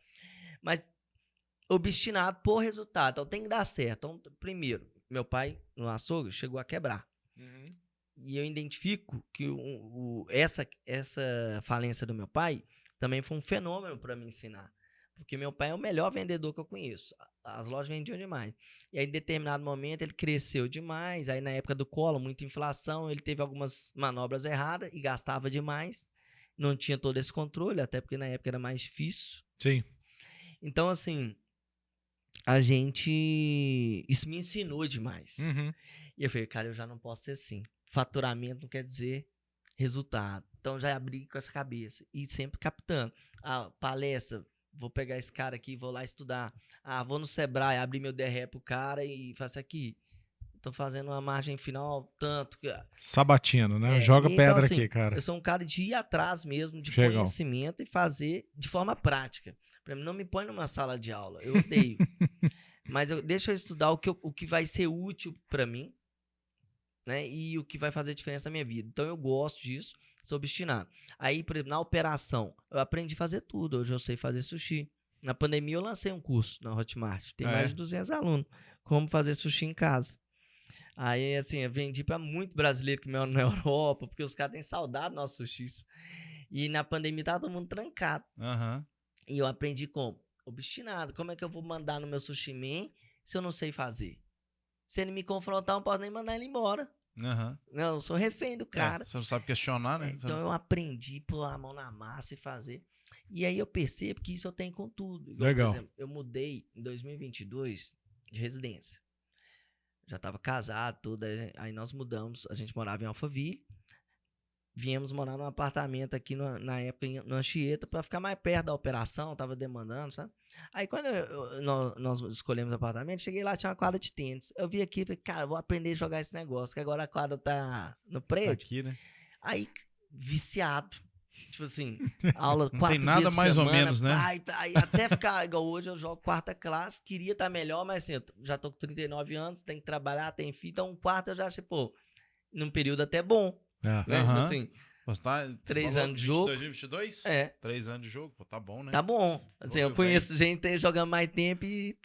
mas obstinado por resultado. Então tem que dar certo. Então, primeiro, meu pai no açougue chegou a quebrar. E eu identifico que essa falência do meu pai também foi um fenômeno para me ensinar. Porque meu pai é o melhor vendedor que eu conheço. As lojas vendiam demais. E aí, em determinado momento, ele cresceu demais. Aí, na época do Collor, muita inflação, ele teve algumas manobras erradas e gastava demais. Não tinha todo esse controle, até porque na época era mais difícil. Sim. Então, assim, isso me ensinou demais. E eu falei, cara, eu já não posso ser assim. Faturamento não quer dizer resultado. Então, já abri com essa cabeça. E sempre captando. Palestra, vou pegar esse cara aqui, vou lá estudar. Vou no Sebrae, abrir meu DRE pro cara e faço aqui. Tô fazendo uma margem final tanto. Sabatino, né? Joga pedra então, assim, aqui, cara. Eu sou um cara de ir atrás mesmo, de Chegou. conhecimento e fazer de forma prática. Pra mim, não me põe numa sala de aula. Eu odeio. Mas deixa eu estudar o que vai ser útil pra mim, né? E o que vai fazer diferença na minha vida. Então, eu gosto disso, sou obstinado. Aí, por exemplo, na operação, eu aprendi a fazer tudo. Hoje eu sei fazer sushi. Na pandemia, eu lancei um curso na Hotmart. Tem mais de 200 alunos. Como fazer sushi em casa. Aí, assim, eu vendi pra muito brasileiro que mora na Europa, porque os caras têm saudade do nosso sushi. E na pandemia, tava todo mundo trancado. E eu aprendi como? Obstinado. Como é que eu vou mandar no meu sushi man se eu não sei fazer? Se ele me confrontar, eu não posso nem mandar ele embora. Não, eu sou refém do cara. Você não sabe questionar, né? Então eu aprendi a pôr a mão na massa e fazer. E aí eu percebo que isso eu tenho com tudo. Igual, legal. Por exemplo, eu mudei em 2022 de residência. Já estava casado, tudo. Aí nós mudamos. A gente morava em Alphaville. Viemos morar num apartamento aqui na época no Anchieta para ficar mais perto da operação, tava demandando, sabe? Aí quando nós escolhemos o apartamento, cheguei lá, tinha uma quadra de tênis. Eu vi aqui e falei, cara, vou aprender a jogar esse negócio, que agora a quadra tá no prédio. Aqui, né? Aí, viciado. Tipo assim, aula 4 Não tem nada vezes mais por semana, ou menos, né? Aí até ficar igual hoje, eu jogo quarta classe, queria estar melhor, mas assim, eu já tô com 39 anos, tenho que trabalhar, tenho filho, então um quarto eu já achei, pô, num período até bom. Né? Tipo assim, você tá, 3 anos de jogo. 2022? 3 anos de jogo, pô, tá bom, né? Tá bom. Assim, eu conheço gente jogando mais tempo e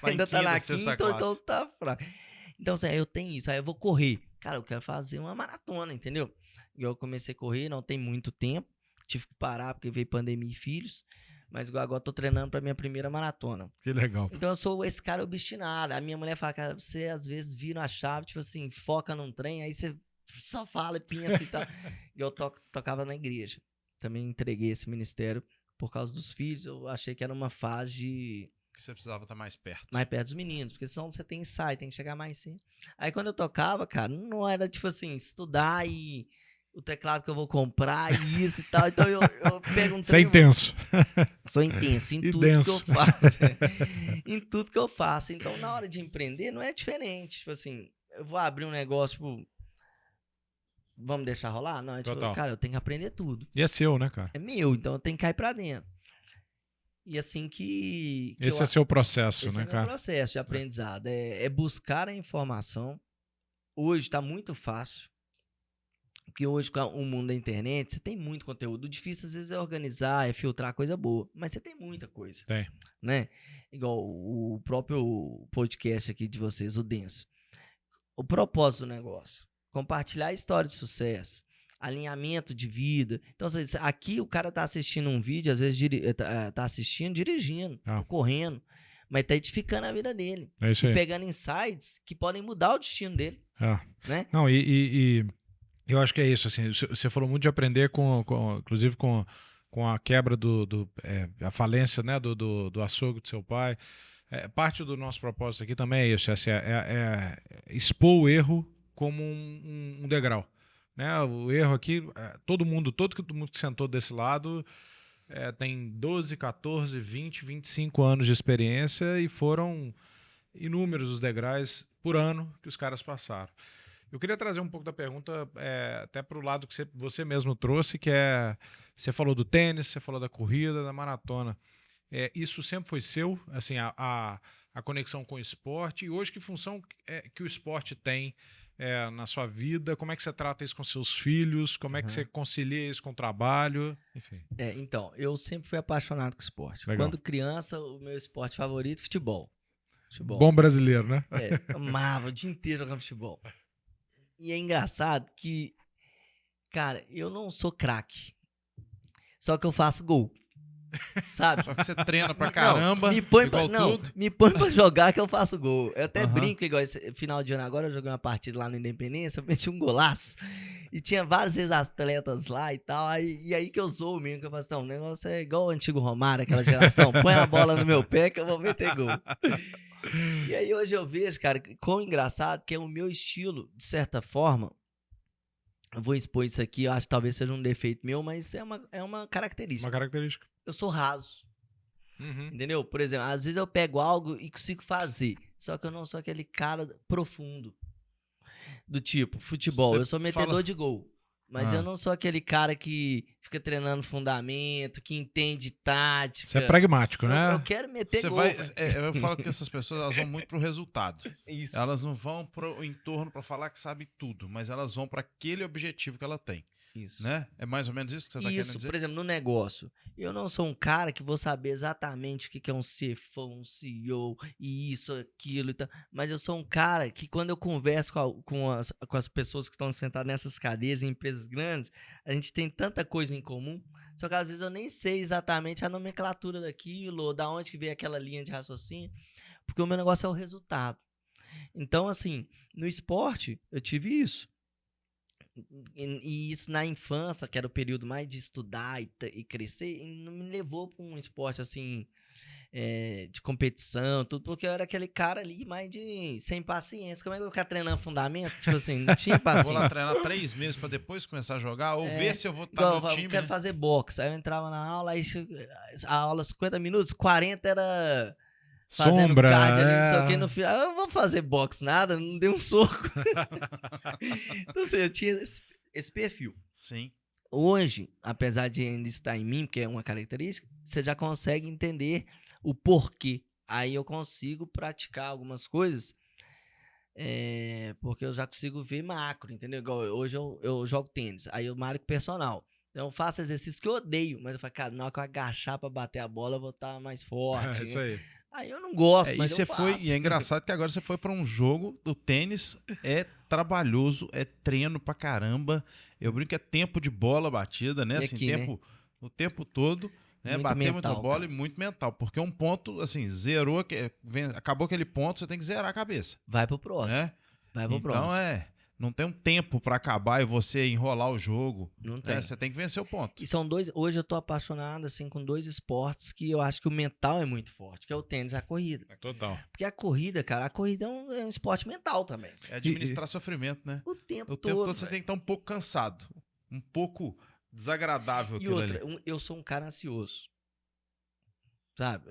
ainda tá na quinta, então tá fraco. Então, assim, eu tenho isso, aí eu vou correr. Cara, eu quero fazer uma maratona, entendeu? Eu comecei a correr, não tem muito tempo, tive que parar porque veio pandemia e filhos, mas agora eu tô treinando pra minha primeira maratona. Que legal. Então eu sou esse cara obstinado. A minha mulher fala, cara, você às vezes vira a chave, tipo assim, foca num trem, aí você só fala e pensa e tal. E eu tocava na igreja. Também entreguei esse ministério por causa dos filhos. Eu achei que era uma fase que você precisava estar mais perto. Mais perto dos meninos, porque senão você tem ensaio, tem que chegar mais cedo. Aí quando eu tocava, cara, não era tipo assim, estudar e o teclado que eu vou comprar e isso e tal. Então eu pego um trem. Você é intenso. Sou intenso em tudo que eu faço. Em tudo que eu faço. Então na hora de empreender não é diferente. Tipo assim, eu vou abrir um negócio, tipo, vamos deixar rolar? Não, é tipo, cara, eu tenho que aprender tudo. E é seu, né, cara? É meu, então eu tenho que cair pra dentro. E assim que esse é seu processo, esse né, meu cara? processo de aprendizado. É buscar a informação. Hoje está muito fácil. Porque hoje, com o mundo da internet, você tem muito conteúdo. O difícil, às vezes, é organizar, é filtrar coisa boa. Mas você tem muita coisa. Tem. Né? Igual o próprio podcast aqui de vocês, o Denso. O propósito do negócio. Compartilhar a história de sucesso. Alinhamento de vida. Então, aqui o cara tá assistindo um vídeo, às vezes tá assistindo, dirigindo, correndo, mas tá edificando a vida dele. É isso aí. E pegando insights que podem mudar o destino dele. Né? Não, e eu acho que é isso, assim, você falou muito de aprender inclusive com a quebra a falência, né, do açougue do seu pai. Parte do nosso propósito aqui também é isso, é expor o erro como um degrau. Né? O erro aqui, todo mundo que sentou desse lado tem 12, 14, 20, 25 anos de experiência e foram inúmeros os degraus por ano que os caras passaram. Eu queria trazer um pouco da pergunta até para o lado que você mesmo trouxe, que você falou do tênis, você falou da corrida, da maratona. Isso sempre foi seu? Assim, a a conexão com o esporte e hoje que função que o esporte tem na sua vida, como é que você trata isso com seus filhos, como é que você concilia isso com o trabalho, enfim. Então, eu sempre fui apaixonado com esporte. Legal. Quando criança, o meu esporte favorito, futebol. Bom brasileiro, né? Amava o dia inteiro jogando futebol. E é engraçado que, cara, eu não sou craque, só que eu faço gol. Sabe? Só que você treina pra caramba, me põe pra jogar que eu faço gol. Eu até brinco, igual esse final de ano agora, eu joguei uma partida lá no Independência, eu meti um golaço. E tinha vários ex-atletas lá e tal. E aí que eu sou mesmo, que eu falo assim, não, o negócio é igual o antigo Romário, aquela geração. Põe a bola no meu pé que eu vou meter gol. E aí hoje eu vejo, cara, quão engraçado que é o meu estilo, de certa forma. Eu vou expor isso aqui, eu acho que talvez seja um defeito meu, mas é uma característica. Uma característica. Eu sou raso. Entendeu? Por exemplo, às vezes eu pego algo e consigo fazer. Só que eu não sou aquele cara profundo. Do tipo, futebol. Eu sou metedor de gol. Mas eu não sou aquele cara que fica treinando fundamento, que entende tática. Você é pragmático, né? Eu quero meter gol. Eu falo que essas pessoas elas vão muito pro resultado. Isso. Elas não vão pro entorno pra falar que sabe tudo, mas elas vão para aquele objetivo que ela tem. Isso. Né? É mais ou menos isso que você tá querendo dizer? Isso, por exemplo, no negócio. Eu não sou um cara que vou saber exatamente o que é um CFO, um CEO, e isso, aquilo e tal. Mas eu sou um cara que quando eu converso com as pessoas que estão sentadas nessas cadeiras em empresas grandes, a gente tem tanta coisa em comum. Só que às vezes eu nem sei exatamente a nomenclatura daquilo, ou da onde que veio aquela linha de raciocínio, porque o meu negócio é o resultado. Então, assim, no esporte, eu tive isso. E isso na infância, que era o período mais de estudar e crescer, e não me levou para um esporte assim, de competição, tudo, porque eu era aquele cara ali mais sem paciência. Como é que eu vou ficar treinando fundamento? Tipo assim, não tinha paciência. Vou lá treinar 3 meses para depois começar a jogar, ou ver se eu vou estar no time. Eu quero fazer boxe. Aí eu entrava na aula, aí a aula 50 minutos, 40 era... fazendo sombra, cardio ali, não sei o que, no final, eu vou fazer boxe nada, não dei um soco. Então, assim, eu tinha esse perfil. Sim. Hoje, apesar de ainda estar em mim, que é uma característica, você já consegue entender o porquê. Aí eu consigo praticar algumas coisas, porque eu já consigo ver macro, entendeu? Igual hoje eu jogo tênis, aí eu marco personal. Então eu faço exercícios que eu odeio, mas eu falo, cara, na hora que eu agachar pra bater a bola, eu vou estar mais forte. É isso aí. Aí eu não gosto, mas eu faço. E é engraçado que agora você foi pra um jogo, o tênis é trabalhoso, é treino pra caramba. Eu brinco que é tempo de bola batida, né? Assim, aqui, tempo, o tempo todo, né? Muito Bater mental, muita bola cara. e muito mental. Porque um ponto, assim, zerou, acabou aquele ponto, você tem que zerar a cabeça. Vai pro próximo. Né? Vai pro Então próximo. não tem um tempo pra acabar e você enrolar o jogo. Não tem. Né? Você tem que vencer o ponto. E são dois. Hoje eu tô apaixonado assim com dois esportes que eu acho que o mental é muito forte, que é o tênis e a corrida. Total. Porque a corrida, cara, é um esporte mental também. É administrar sofrimento, né? O tempo O todo. tempo todo você tem que estar um pouco cansado. Um pouco desagradável E aquilo outra, ali. eu sou um cara ansioso. Sabe?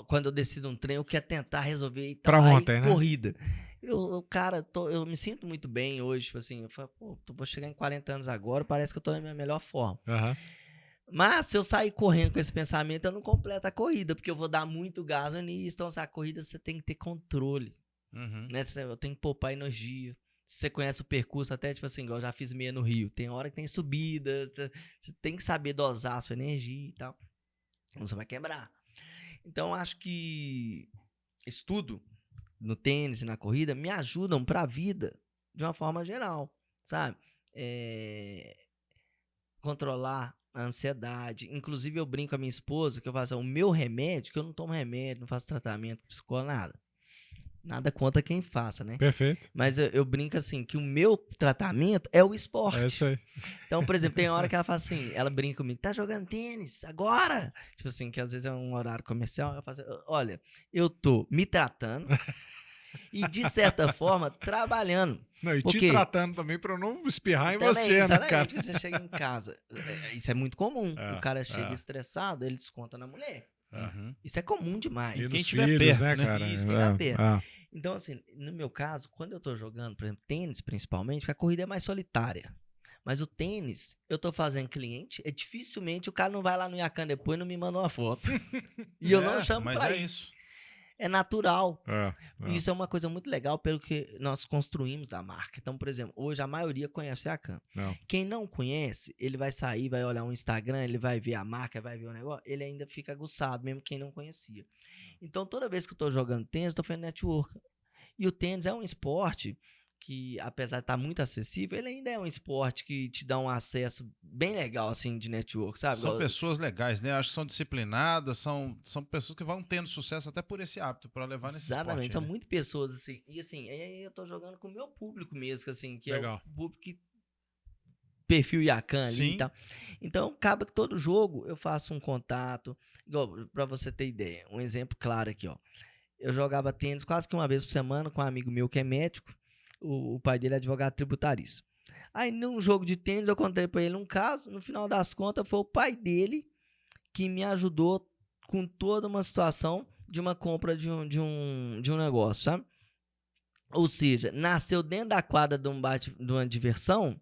Quando eu decido um trem, eu quero tentar resolver e tal. Pra Aí, ontem, né? corrida. Eu me sinto muito bem hoje, tipo assim, eu falo, pô, vou chegar em 40 anos agora, parece que eu tô na minha melhor forma. Uhum. Mas se eu sair correndo com esse pensamento, eu não completo a corrida, porque eu vou dar muito gás no início. Então, a corrida você tem que ter controle, né? Eu tenho que poupar energia. Se você conhece o percurso, até tipo assim, igual eu já fiz meia no Rio, tem hora que tem subida, você tem que saber dosar a sua energia e tal. Senão você vai quebrar. Então, acho que estudo no tênis e na corrida me ajudam pra vida de uma forma geral, sabe? Controlar a ansiedade. Inclusive, eu brinco com a minha esposa que eu faço o meu remédio, que eu não tomo remédio, não faço tratamento psicólogo, nada. Nada contra quem faça, né? Perfeito. Mas eu brinco assim, que o meu tratamento é o esporte. É isso aí. Então, por exemplo, tem hora que ela fala assim, ela brinca comigo, tá jogando tênis agora? Tipo assim, que às vezes é um horário comercial, eu falo assim, olha, eu tô me tratando e, de certa forma, trabalhando. Não, e Porque te tratando também pra eu não espirrar em também, você, né, exatamente, cara? que você chega em casa. Isso é muito comum. O cara chega é. estressado, ele desconta na mulher. Uhum. Isso é comum demais. E Quem dos tiver filhos, perto, né, né? cara? Filhos, quem tá perto. Então, assim, no meu caso, quando eu tô jogando, por exemplo, tênis principalmente, porque a corrida é mais solitária. Mas o tênis, eu tô fazendo cliente, dificilmente o cara não vai lá no Yacan depois e não me manda uma foto. E eu não chamo mas pra é ir. isso. é natural. É. Isso é uma coisa muito legal pelo que nós construímos da marca. Então, por exemplo, hoje a maioria conhece a Yakan. Não. Quem não conhece, ele vai sair, vai olhar um Instagram, ele vai ver a marca, vai ver o negócio, ele ainda fica aguçado, mesmo quem não conhecia. Então, toda vez que eu tô jogando tênis, eu tô fazendo network. E o tênis é um esporte que, apesar de estar muito acessível, ele ainda é um esporte que te dá um acesso bem legal, assim, de network, sabe? São pessoas legais, né? Acho que são disciplinadas, são pessoas que vão tendo sucesso até por esse hábito, para levar nesse esporte. Exatamente, são né? muitas pessoas, assim. E, assim, aí eu tô jogando com o meu público mesmo, assim, que Legal. é o público que perfil Yakan ali Sim. e tal. Então, acaba que todo jogo eu faço um contato. Igual, pra você ter ideia, um exemplo claro aqui, ó. Eu jogava tênis quase que uma vez por semana com um amigo meu que é médico. O pai dele é advogado tributarista. Aí, num jogo de tênis, eu contei pra ele um caso. No final das contas, foi o pai dele que me ajudou com toda uma situação de uma compra de um negócio, sabe? Ou seja, nasceu dentro da quadra de uma diversão,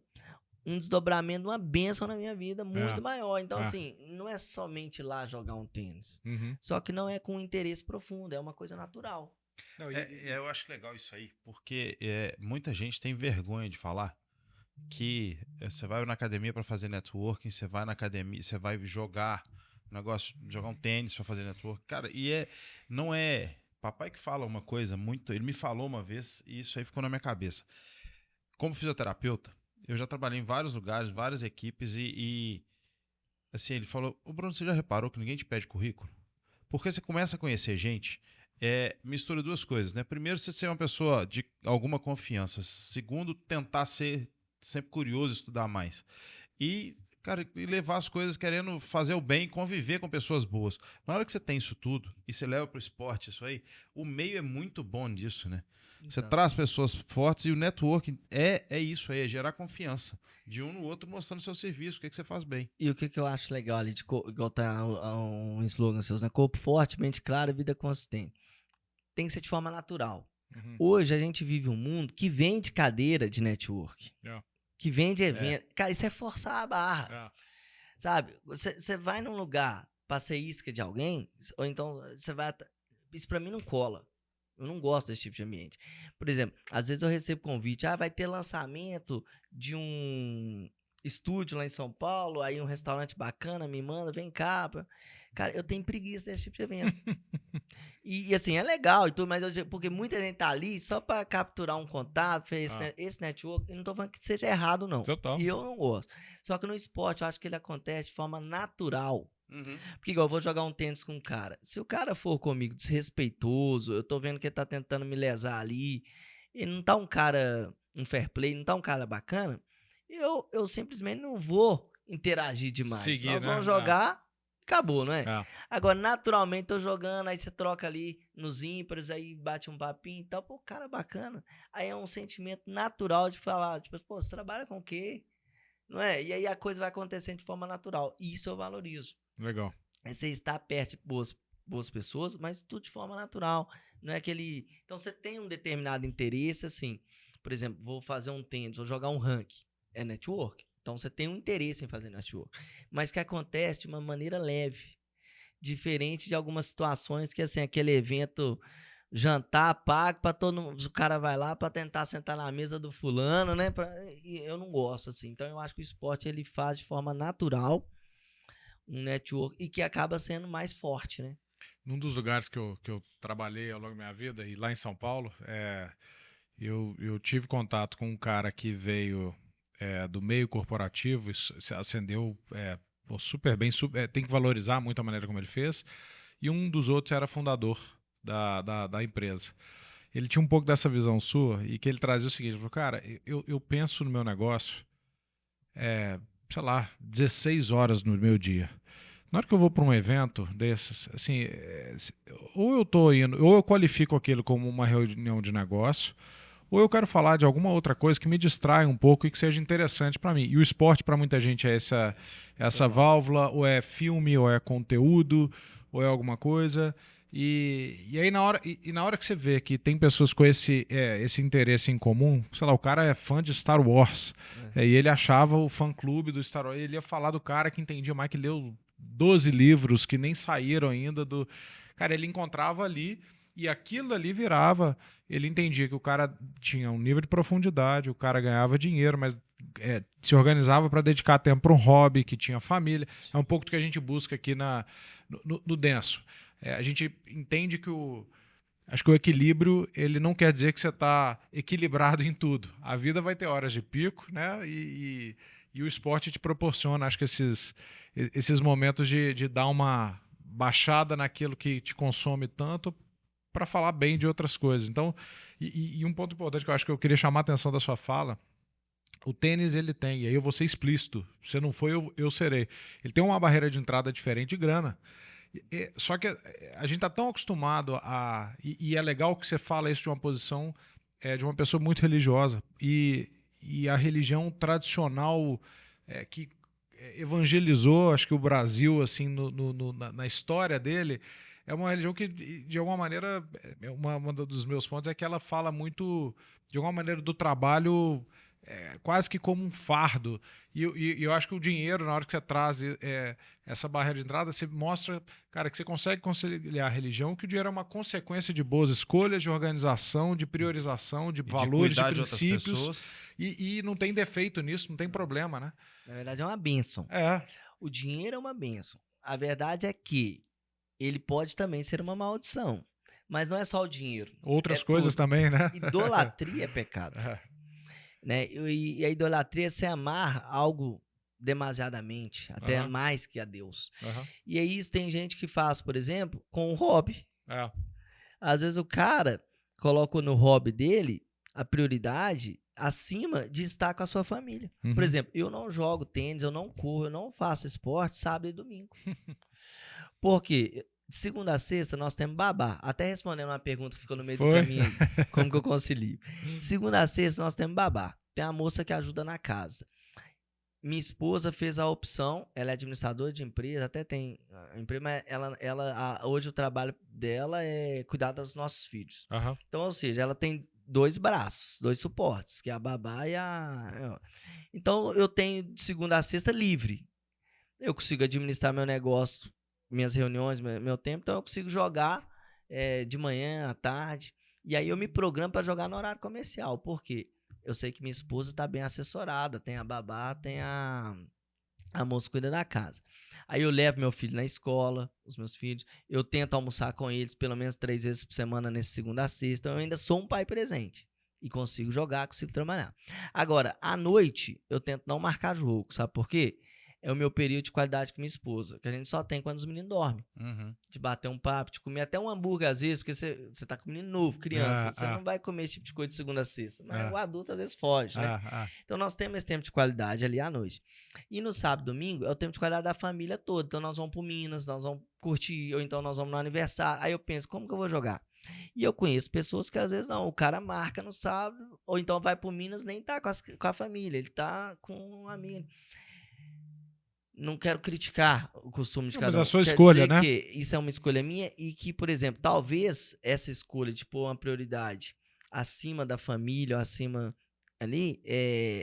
um desdobramento, uma bênção na minha vida muito maior. Então, assim, não é somente ir lá jogar um tênis. Uhum. Só que não é com um interesse profundo, é uma coisa natural. Não, Eu acho legal isso aí, porque muita gente tem vergonha de falar que você vai na academia para fazer networking, você vai na academia, você vai jogar um tênis para fazer networking. Cara, não é papai que fala uma coisa muito, ele me falou uma vez e isso aí ficou na minha cabeça. Como fisioterapeuta, eu já trabalhei em vários lugares, várias equipes e assim, ele falou: "Ô Bruno, você já reparou que ninguém te pede currículo? Porque você começa a conhecer gente, mistura duas coisas, né? Primeiro, você ser uma pessoa de alguma confiança. Segundo, tentar ser sempre curioso, estudar mais. E, cara, e levar as coisas querendo fazer o bem, conviver com pessoas boas. Na hora que você tem isso tudo e você leva pro esporte isso aí, o meio é muito bom disso, né? Você traz pessoas fortes e o networking é isso aí, é gerar confiança de um no outro, mostrando seu serviço, o que você faz bem. E o que eu acho legal ali, igual tá um slogan seus, né? Corpo forte, mente clara, vida consistente. Tem que ser de forma natural. Uhum. Hoje a gente vive um mundo que vende cadeira de network. Que vende evento. Cara, isso é forçar a barra. Sabe? Você vai num lugar pra ser isca de alguém, ou então você vai... Isso pra mim não cola. Eu não gosto desse tipo de ambiente. Por exemplo, às vezes eu recebo convite, vai ter lançamento de um estúdio lá em São Paulo, aí um restaurante bacana me manda, vem cá. Cara, eu tenho preguiça desse tipo de evento. E assim, é legal e tudo, mas porque muita gente tá ali só pra capturar um contato, esse network, e não tô falando que seja errado, não. Total. E eu não gosto. Só que no esporte eu acho que ele acontece de forma natural. Uhum. Porque igual eu vou jogar um tênis com um cara. Se o cara for comigo desrespeitoso, eu tô vendo que ele tá tentando me lesar ali, ele não tá um fair play, não tá um cara bacana, eu simplesmente não vou interagir demais. Seguir, Nós né? vamos jogar, acabou, não é? É. Agora, naturalmente, tô jogando, aí você troca ali nos ímpares, aí bate um papinho e tal, pô, cara bacana. Aí é um sentimento natural de falar, tipo, pô, você trabalha com o quê? Não é? E aí a coisa vai acontecendo de forma natural. E isso eu valorizo. Legal. É você estar perto de boas pessoas, mas tudo de forma natural. Não é aquele... Então, você tem um determinado interesse, assim. Por exemplo, vou fazer um tênis, vou jogar um ranking. É network. Então, você tem um interesse em fazer network. Mas que acontece de uma maneira leve. Diferente de algumas situações que, assim, aquele evento... jantar pago pra todo mundo, o cara vai lá pra tentar sentar na mesa do fulano, né? E eu não gosto, assim. Então, eu acho que o esporte, ele faz de forma natural um network e que acaba sendo mais forte, né? Num dos lugares que eu trabalhei ao longo da minha vida, e lá em São Paulo, eu tive contato com um cara que veio do meio corporativo, se ascendeu super bem, tem que valorizar muito a maneira como ele fez, e um dos outros era fundador da empresa. Ele tinha um pouco dessa visão sua e que ele trazia o seguinte, ele falou, cara, eu penso no meu negócio, sei lá, 16 horas no meu dia. Na hora que eu vou para um evento desses, assim, ou eu tô indo, ou eu qualifico aquilo como uma reunião de negócio, ou eu quero falar de alguma outra coisa que me distrai um pouco e que seja interessante para mim. E o esporte para muita gente é essa válvula, ou é filme, ou é conteúdo, ou é alguma coisa. E aí na hora que você vê que tem pessoas com esse interesse em comum, sei lá, o cara é fã de Star Wars, e ele achava o fã-clube do Star Wars, ele ia falar do cara que entendia mais, que leu 12 livros que nem saíram ainda do... Cara, ele encontrava ali E aquilo ali virava, ele entendia que o cara tinha um nível de profundidade, o cara ganhava dinheiro, mas se organizava para dedicar tempo para um hobby, que tinha família. É um pouco do que a gente busca aqui no Denso. A gente entende que acho que o equilíbrio, ele não quer dizer que você está equilibrado em tudo. A vida vai ter horas de pico, né? E o esporte te proporciona, acho que esses momentos de dar uma baixada naquilo que te consome tanto para falar bem de outras coisas. Então, e um ponto importante que eu acho que eu queria chamar a atenção da sua fala, o tênis ele tem, e aí eu vou ser explícito, se não for eu serei, ele tem uma barreira de entrada diferente de grana. Só que a gente está tão acostumado e é legal que você fala isso de uma posição de uma pessoa muito religiosa, e a religião tradicional que evangelizou, acho que o Brasil assim na história dele, é uma religião que de alguma maneira, uma dos meus pontos é que ela fala muito de alguma maneira do trabalho quase que como um fardo, e eu acho que o dinheiro, na hora que você traz essa barreira de entrada, você mostra, cara, que você consegue conciliar a religião, que o dinheiro é uma consequência de boas escolhas, de organização, de priorização, de valores, de princípios, e não tem defeito nisso, não tem problema, né? Na verdade é uma bênção. O dinheiro é uma bênção. A verdade é que ele pode também ser uma maldição, mas não é só o dinheiro. Outras coisas tudo. Também, né? Idolatria é pecado. Né? E a idolatria é você amar algo demasiadamente, até mais que a Deus. E aí tem gente que faz, por exemplo, com o hobby. Às vezes o cara coloca no hobby dele a prioridade acima de estar com a sua família. Por exemplo, eu não jogo tênis, eu não corro, eu não faço esporte sábado e domingo. Por quê? De segunda a sexta, nós temos babá. Até respondendo uma pergunta que ficou no meio do caminho, como que eu concilio. De segunda a sexta, nós temos babá. Tem a moça que ajuda na casa. Minha esposa fez a opção, ela é administradora de empresa, até tem empresa, mas hoje o trabalho dela é cuidar dos nossos filhos. Então, ou seja, ela tem 2 braços, 2 suportes, que é a babá e a... Então, eu tenho de segunda a sexta livre. Eu consigo administrar meu negócio, minhas reuniões, meu tempo, então eu consigo jogar de manhã, à tarde, e aí eu me programo para jogar no horário comercial, porque eu sei que minha esposa está bem assessorada, tem a babá, tem a moça que cuida da casa. Aí eu levo meu filho na escola, os meus filhos, eu tento almoçar com eles pelo menos 3 vezes por semana, nesse segunda a sexta, então eu ainda sou um pai presente, e consigo jogar, consigo trabalhar. Agora, à noite, eu tento não marcar jogo, sabe por quê? É o meu período de qualidade com minha esposa, que a gente só tem quando os meninos dormem. De bater um papo, de comer até um hambúrguer às vezes, porque você tá com menino novo, criança, você não vai comer esse tipo de coisa de segunda a sexta, mas o adulto às vezes foge, né? Então nós temos esse tempo de qualidade ali à noite. E no sábado e domingo é o tempo de qualidade da família toda, então nós vamos pro Minas, nós vamos curtir, ou então nós vamos no aniversário, aí eu penso, como que eu vou jogar? E eu conheço pessoas que às vezes não, o cara marca no sábado, ou então vai pro Minas, nem tá com a família, ele tá com um amigo. Não quero criticar o costume de cada um. Mas a sua escolha, né? Que isso é uma escolha minha e que, por exemplo, talvez essa escolha de pôr uma prioridade acima da família, ou acima ali,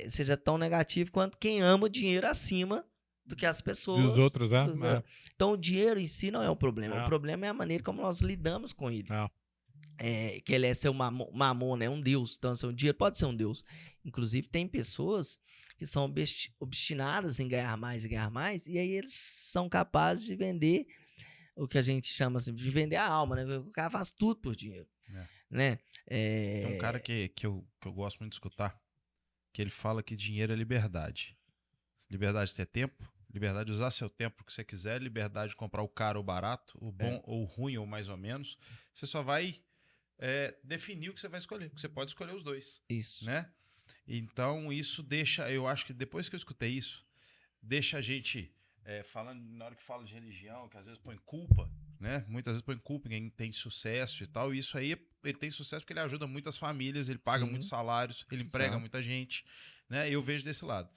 seja tão negativo quanto quem ama o dinheiro acima do que as pessoas. Dos outros, né? Então, o dinheiro em si não é o problema. O problema é a maneira como nós lidamos com ele. Que ele é seu mamon, é um deus. Então, assim, o dinheiro pode ser um deus. Inclusive, tem pessoas que são obstinadas em ganhar mais, e aí eles são capazes de vender o que a gente chama assim, de vender a alma, né? O cara faz tudo por dinheiro, né? Tem um cara que eu gosto muito de escutar, que ele fala que dinheiro é liberdade. Liberdade de ter tempo, liberdade de usar seu tempo o que você quiser, liberdade de comprar o caro ou barato, o bom ou o ruim ou mais ou menos. Você só vai definir o que você vai escolher, porque você pode escolher os dois. Isso. Né? Então, isso deixa... Eu acho que depois que eu escutei isso, deixa a gente... falando na hora que fala de religião, que às vezes põe culpa, né? Muitas vezes põe culpa em quem tem sucesso e tal. E isso aí, ele tem sucesso porque ele ajuda muitas famílias, ele paga muitos salários, ele emprega muita gente, né? Eu vejo desse lado.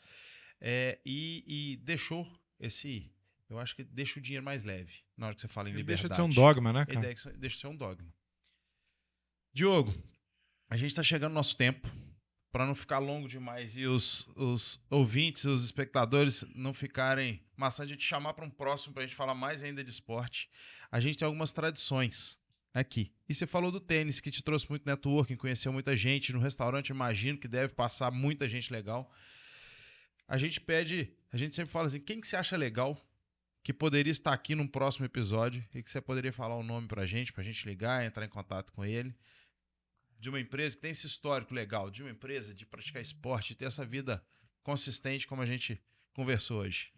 E deixou esse... Eu acho que deixa o dinheiro mais leve na hora que você fala em liberdade. Deixa de ser um dogma, né, cara? Deixa de ser um dogma. Diogo, a gente está chegando no nosso tempo. Para não ficar longo demais e os ouvintes, os espectadores não ficarem maçantes, a gente chamar para um próximo para a gente falar mais ainda de esporte. A gente tem algumas tradições aqui. E você falou do tênis, que te trouxe muito networking, conheceu muita gente. No restaurante, imagino que deve passar muita gente legal. A gente sempre fala assim, quem que você acha legal que poderia estar aqui num próximo episódio e que você poderia falar o nome pra gente ligar, entrar em contato com ele, de uma empresa que tem esse histórico legal, de uma empresa de praticar esporte, de ter essa vida consistente como a gente conversou hoje.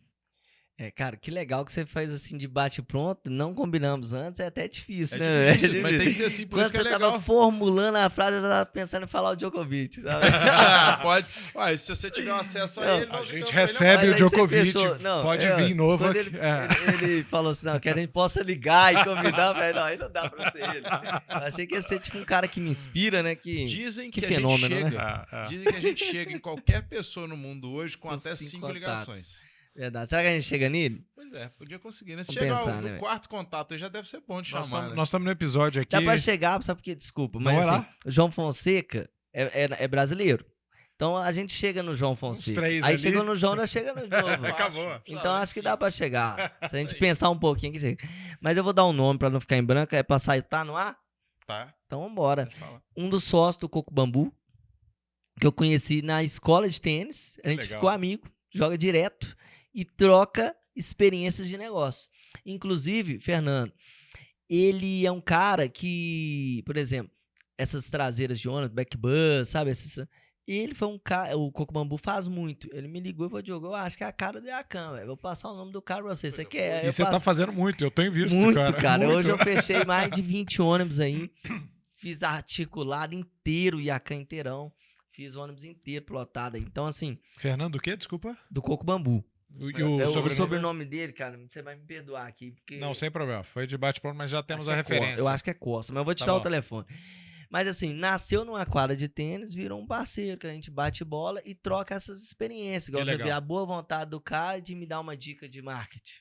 Cara, que legal que você faz assim de bate-pronto. Não combinamos antes, é até difícil, É né? difícil, mas tem que ser assim, por Quando isso que é você legal. tava formulando a frase, eu já tava pensando em falar o Djokovic, sabe? Pode. Ué, se você tiver acesso a Não, ele... A nós gente ficamos recebe Mas o aí você Djokovic, fechou. Não, pode vir novo quando aqui. ele falou assim, não, que a gente possa ligar e convidar, velho, não, aí não dá pra ser ele. Eu achei que ia ser tipo um cara que me inspira, né? Dizem que que fenômeno, a gente né? chega, dizem que a gente chega em qualquer pessoa no mundo hoje com Com até 5 5 contatos. ligações. Verdade. Será que a gente chega nele? Pois é, podia conseguir, né? Se Vamos chegar pensar, no né, quarto contato aí já deve ser bom de Nós chamar, né? estamos no episódio aqui. Dá pra chegar, sabe por quê? Desculpa, mas Vai lá. assim, o João Fonseca é brasileiro. Então a gente chega no João Fonseca. três Aí ali. chegou no João, nós chega no novo. Acabou. Então acho que dá pra chegar. Se a gente Isso aí. pensar um pouquinho que chega. Mas eu vou dar um nome pra não ficar em branco. É pra sair, tá no ar? Tá, Então vambora. pode falar. Um dos sócios do Coco Bambu, que eu conheci na escola de tênis. A gente Legal. ficou amigo, joga direto e troca experiências de negócio. Inclusive, Fernando, ele é um cara que, por exemplo, essas traseiras de ônibus, backbus, sabe? Ele foi um cara, o Coco Bambu faz muito. Ele me ligou e falou, Diogo, eu acho que é a cara do Yakan, velho. Vou passar o nome do cara pra você. Você quer? E você tá fazendo muito, eu tenho visto, muito, cara. Muito. Hoje eu fechei mais de 20 ônibus aí. Fiz articulado inteiro, o Yakan inteirão. Fiz ônibus inteiro plotado aí. Então, assim, Fernando o quê? Desculpa. do Coco Bambu. E o O sobrenome? sobrenome dele, cara, você vai me perdoar aqui. Porque Não, sem problema. Foi de bate-pronto, mas já temos acho a que é Costa. referência. Eu acho que é Costa, mas eu vou te Tá dar o bom. telefone. Mas assim, nasceu numa quadra de tênis, virou um parceiro, que a gente bate bola e troca essas experiências. Igual você legal. vê a boa vontade do cara de me dar uma dica de marketing,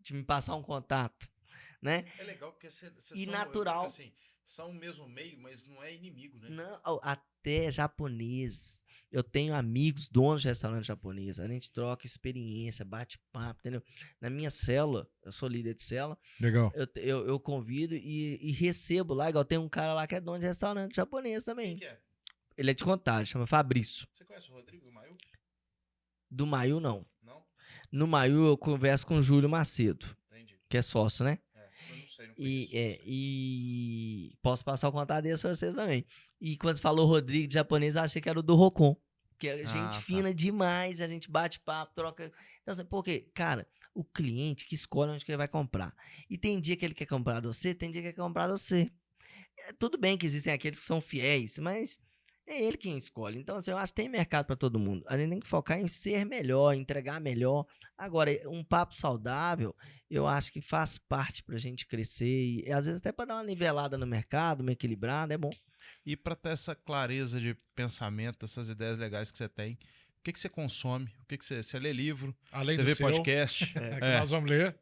de me passar um contato, né? É legal porque você E natural. assim, são o mesmo meio, mas não é inimigo, né? Não, até japoneses. Eu tenho amigos, donos de restaurante japonês. A gente troca experiência, bate papo, entendeu? Na minha célula, eu sou líder de célula, Legal. eu convido e recebo lá. Igual tem um cara lá que é dono de restaurante japonês também. Quem que é? Ele é de Contagem, chama Fabrício. Você conhece o Rodrigo do Maio? Do Mayu, não. Não? No Mayu, eu converso com o Júlio Macedo, Entendi. que é sócio, né? Eu não sei, não conheço. E posso passar o contato dele pra vocês também. E quando você falou Rodrigo de japonês, eu achei que era o do Rocon. Que é gente tá. fina demais, a gente bate papo, troca. Então, assim, porque, cara, o cliente que escolhe onde que ele vai comprar. E tem dia que ele quer comprar de você, tem dia que ele quer comprar de você. Tudo bem que existem aqueles que são fiéis, mas é ele quem escolhe. Então, assim, eu acho que tem mercado para todo mundo. A gente tem que focar em ser melhor, entregar melhor. Agora, um papo saudável, eu acho que faz parte pra gente crescer. E às vezes até para dar uma nivelada no mercado, uma equilibrada, é bom. E para ter essa clareza de pensamento, essas ideias legais que você tem, o que você consome? O que você lê livro? Além Você do vê seu, podcast? que nós vamos ler.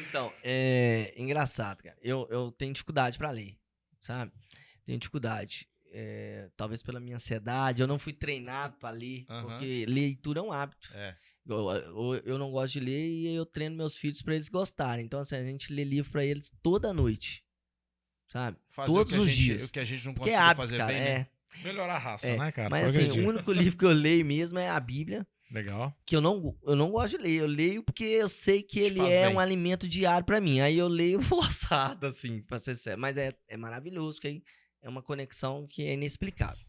Então, é engraçado, cara. Eu tenho dificuldade pra ler, sabe? Tenho dificuldade. Talvez pela minha ansiedade, eu não fui treinado pra ler, Aham. porque leitura é um hábito. É. Eu não gosto de ler e eu treino meus filhos pra eles gostarem. Então, assim, a gente lê livro pra eles toda noite, sabe? Fazer Todos o que a os gente, dias. O que a gente não Porque é conseguiu hábito, fazer cara. bem, né? Melhorar a raça, É. né, cara? Mas assim, Progredir. o único livro que eu leio mesmo é a Bíblia, Legal. que eu não gosto de ler. Eu leio porque eu sei que ele faz é bem. um alimento diário pra mim. Aí eu leio forçado, assim, pra ser sério. Mas é maravilhoso, porque aí é uma conexão que é inexplicável.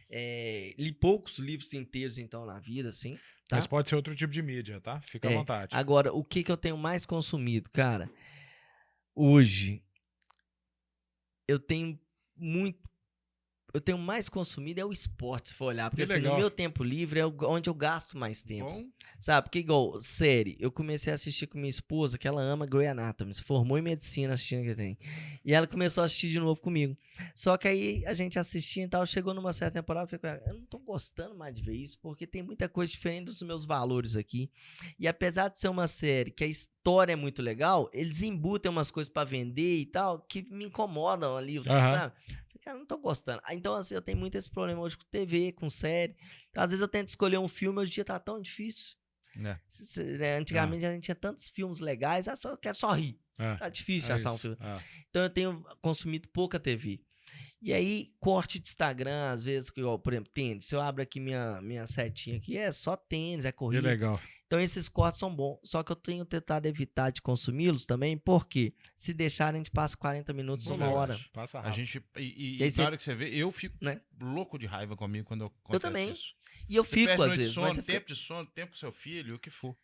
Li poucos livros inteiros, então, na vida, assim. Tá? Mas pode ser outro tipo de mídia, tá? Fica à vontade. Agora, o que eu tenho mais consumido, cara? Hoje, eu tenho mais consumido é o esporte, se for olhar. Porque Que assim, no legal. meu tempo livre é onde eu gasto mais tempo. Bom, Sabe? Porque igual, série, eu comecei a assistir com minha esposa, que ela ama Grey Anatomy, se formou em medicina assistindo que tem. E ela começou a assistir de novo comigo. Só que aí a gente assistia e tal, chegou numa certa temporada, eu falei, eu não tô gostando mais de ver isso, porque tem muita coisa diferente dos meus valores aqui. E apesar de ser uma série que a história é muito legal, eles embutem umas coisas pra vender e tal, que me incomodam ali, sabe? Cara, não tô gostando. Então, assim, eu tenho muito esse problema hoje com TV, com série. Então, às vezes eu tento escolher um filme, hoje em dia tá tão difícil. Antigamente a gente tinha tantos filmes legais, eu quero só rir. Tá difícil achar um filme. Então eu tenho consumido pouca TV. E aí, corte de Instagram, às vezes, por exemplo, tênis. Se eu abro aqui minha setinha aqui, é só tênis, é corrida. Que legal. Então esses cortes são bons. Só que eu tenho tentado evitar de consumi-los também, porque se deixar a gente passa 40 minutos, uma hora. Passa rápido. A gente, e na hora que você vê, eu fico louco de raiva comigo quando acontece eu também. isso. E eu você fico, perde às noite vezes. de sono, mas tempo de sono, tempo com seu filho, o que for.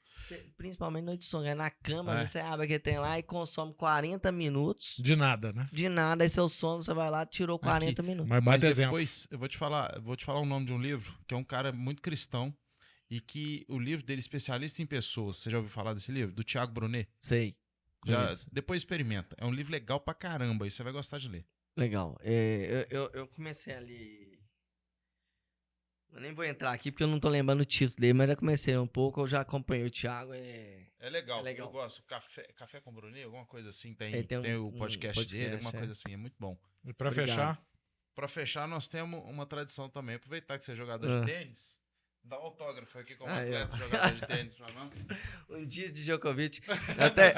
Principalmente noite de sono. É na cama, você abre aquele tem lá e consome 40 minutos. De nada, né? De nada, aí seu sono, você vai lá, tirou 40 minutos. Mas depois, eu vou te falar o nome de um livro, que é um cara muito cristão, e que o livro dele, Especialista em Pessoas, você já ouviu falar desse livro? Do Thiago Brunet? Sei. Depois experimenta. É um livro legal pra caramba, e você vai gostar de ler. Legal. Eu comecei a ler... Eu nem vou entrar aqui porque eu não tô lembrando o título dele, mas já comecei um pouco, eu já acompanhei o Thiago. É legal. Eu gosto. Café com Brunet, alguma coisa assim. Tem o podcast dele, alguma coisa assim. É muito bom. E pra fechar? Pra fechar, nós temos uma tradição também. Aproveitar que você é jogador de tênis, dá um autógrafo aqui como atleta jogador de tênis pra nós. Um dia de Djokovic. Até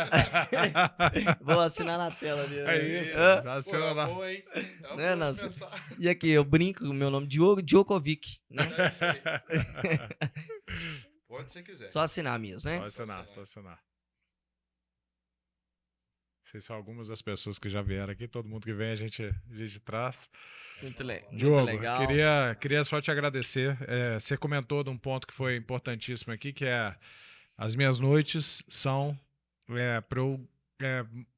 vou assinar na tela dele. É isso. Já assina lá. Boa, hein? E aqui, eu brinco com o meu nome, Djokovic. Né? É isso aí. Pode se quiser. Só assinar mesmo, né? Só assinar. Essas são algumas das pessoas que já vieram aqui. Todo mundo que vem a gente traz. Muito legal. Diogo, queria só te agradecer. Você comentou de um ponto que foi importantíssimo aqui, que é as minhas noites são para eu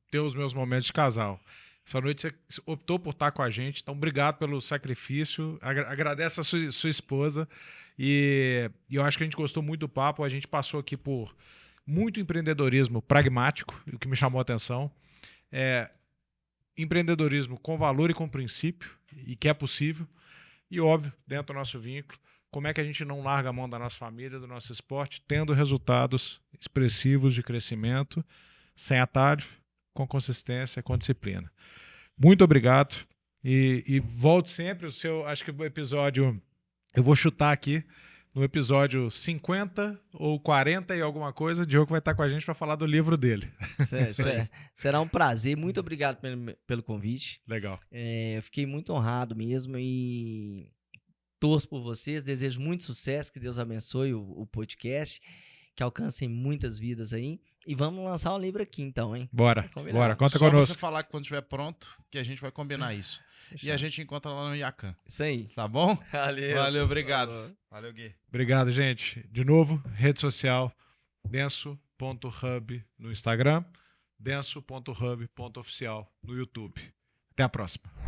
ter os meus momentos de casal. Essa noite você optou por estar com a gente, então obrigado pelo sacrifício. Agradece a sua esposa. E eu acho que a gente gostou muito do papo. A gente passou aqui por muito empreendedorismo pragmático, o que me chamou a atenção. Empreendedorismo com valor e com princípio, e que é possível. E óbvio, dentro do nosso vínculo, como é que a gente não larga a mão da nossa família, do nosso esporte, tendo resultados expressivos de crescimento, sem atalho, com consistência, com disciplina. Muito obrigado. E volte sempre. Acho que o episódio, eu vou chutar aqui, no episódio 50 ou 40 e alguma coisa, o Diogo vai estar com a gente para falar do livro dele. Será um prazer. Muito obrigado pelo convite. Legal. Eu fiquei muito honrado mesmo e torço por vocês. Desejo muito sucesso, que Deus abençoe o podcast, que alcancem muitas vidas aí. E vamos lançar o livro aqui então, hein? Bora, conta só conosco. Só você falar que quando estiver pronto, que a gente vai combinar isso. Fechado. E a gente encontra lá no Iacan. Isso aí. Tá bom? Valeu, obrigado. Valeu, Gui. Obrigado, gente. De novo, rede social, denso.hub no Instagram, denso.hub.oficial no YouTube. Até a próxima.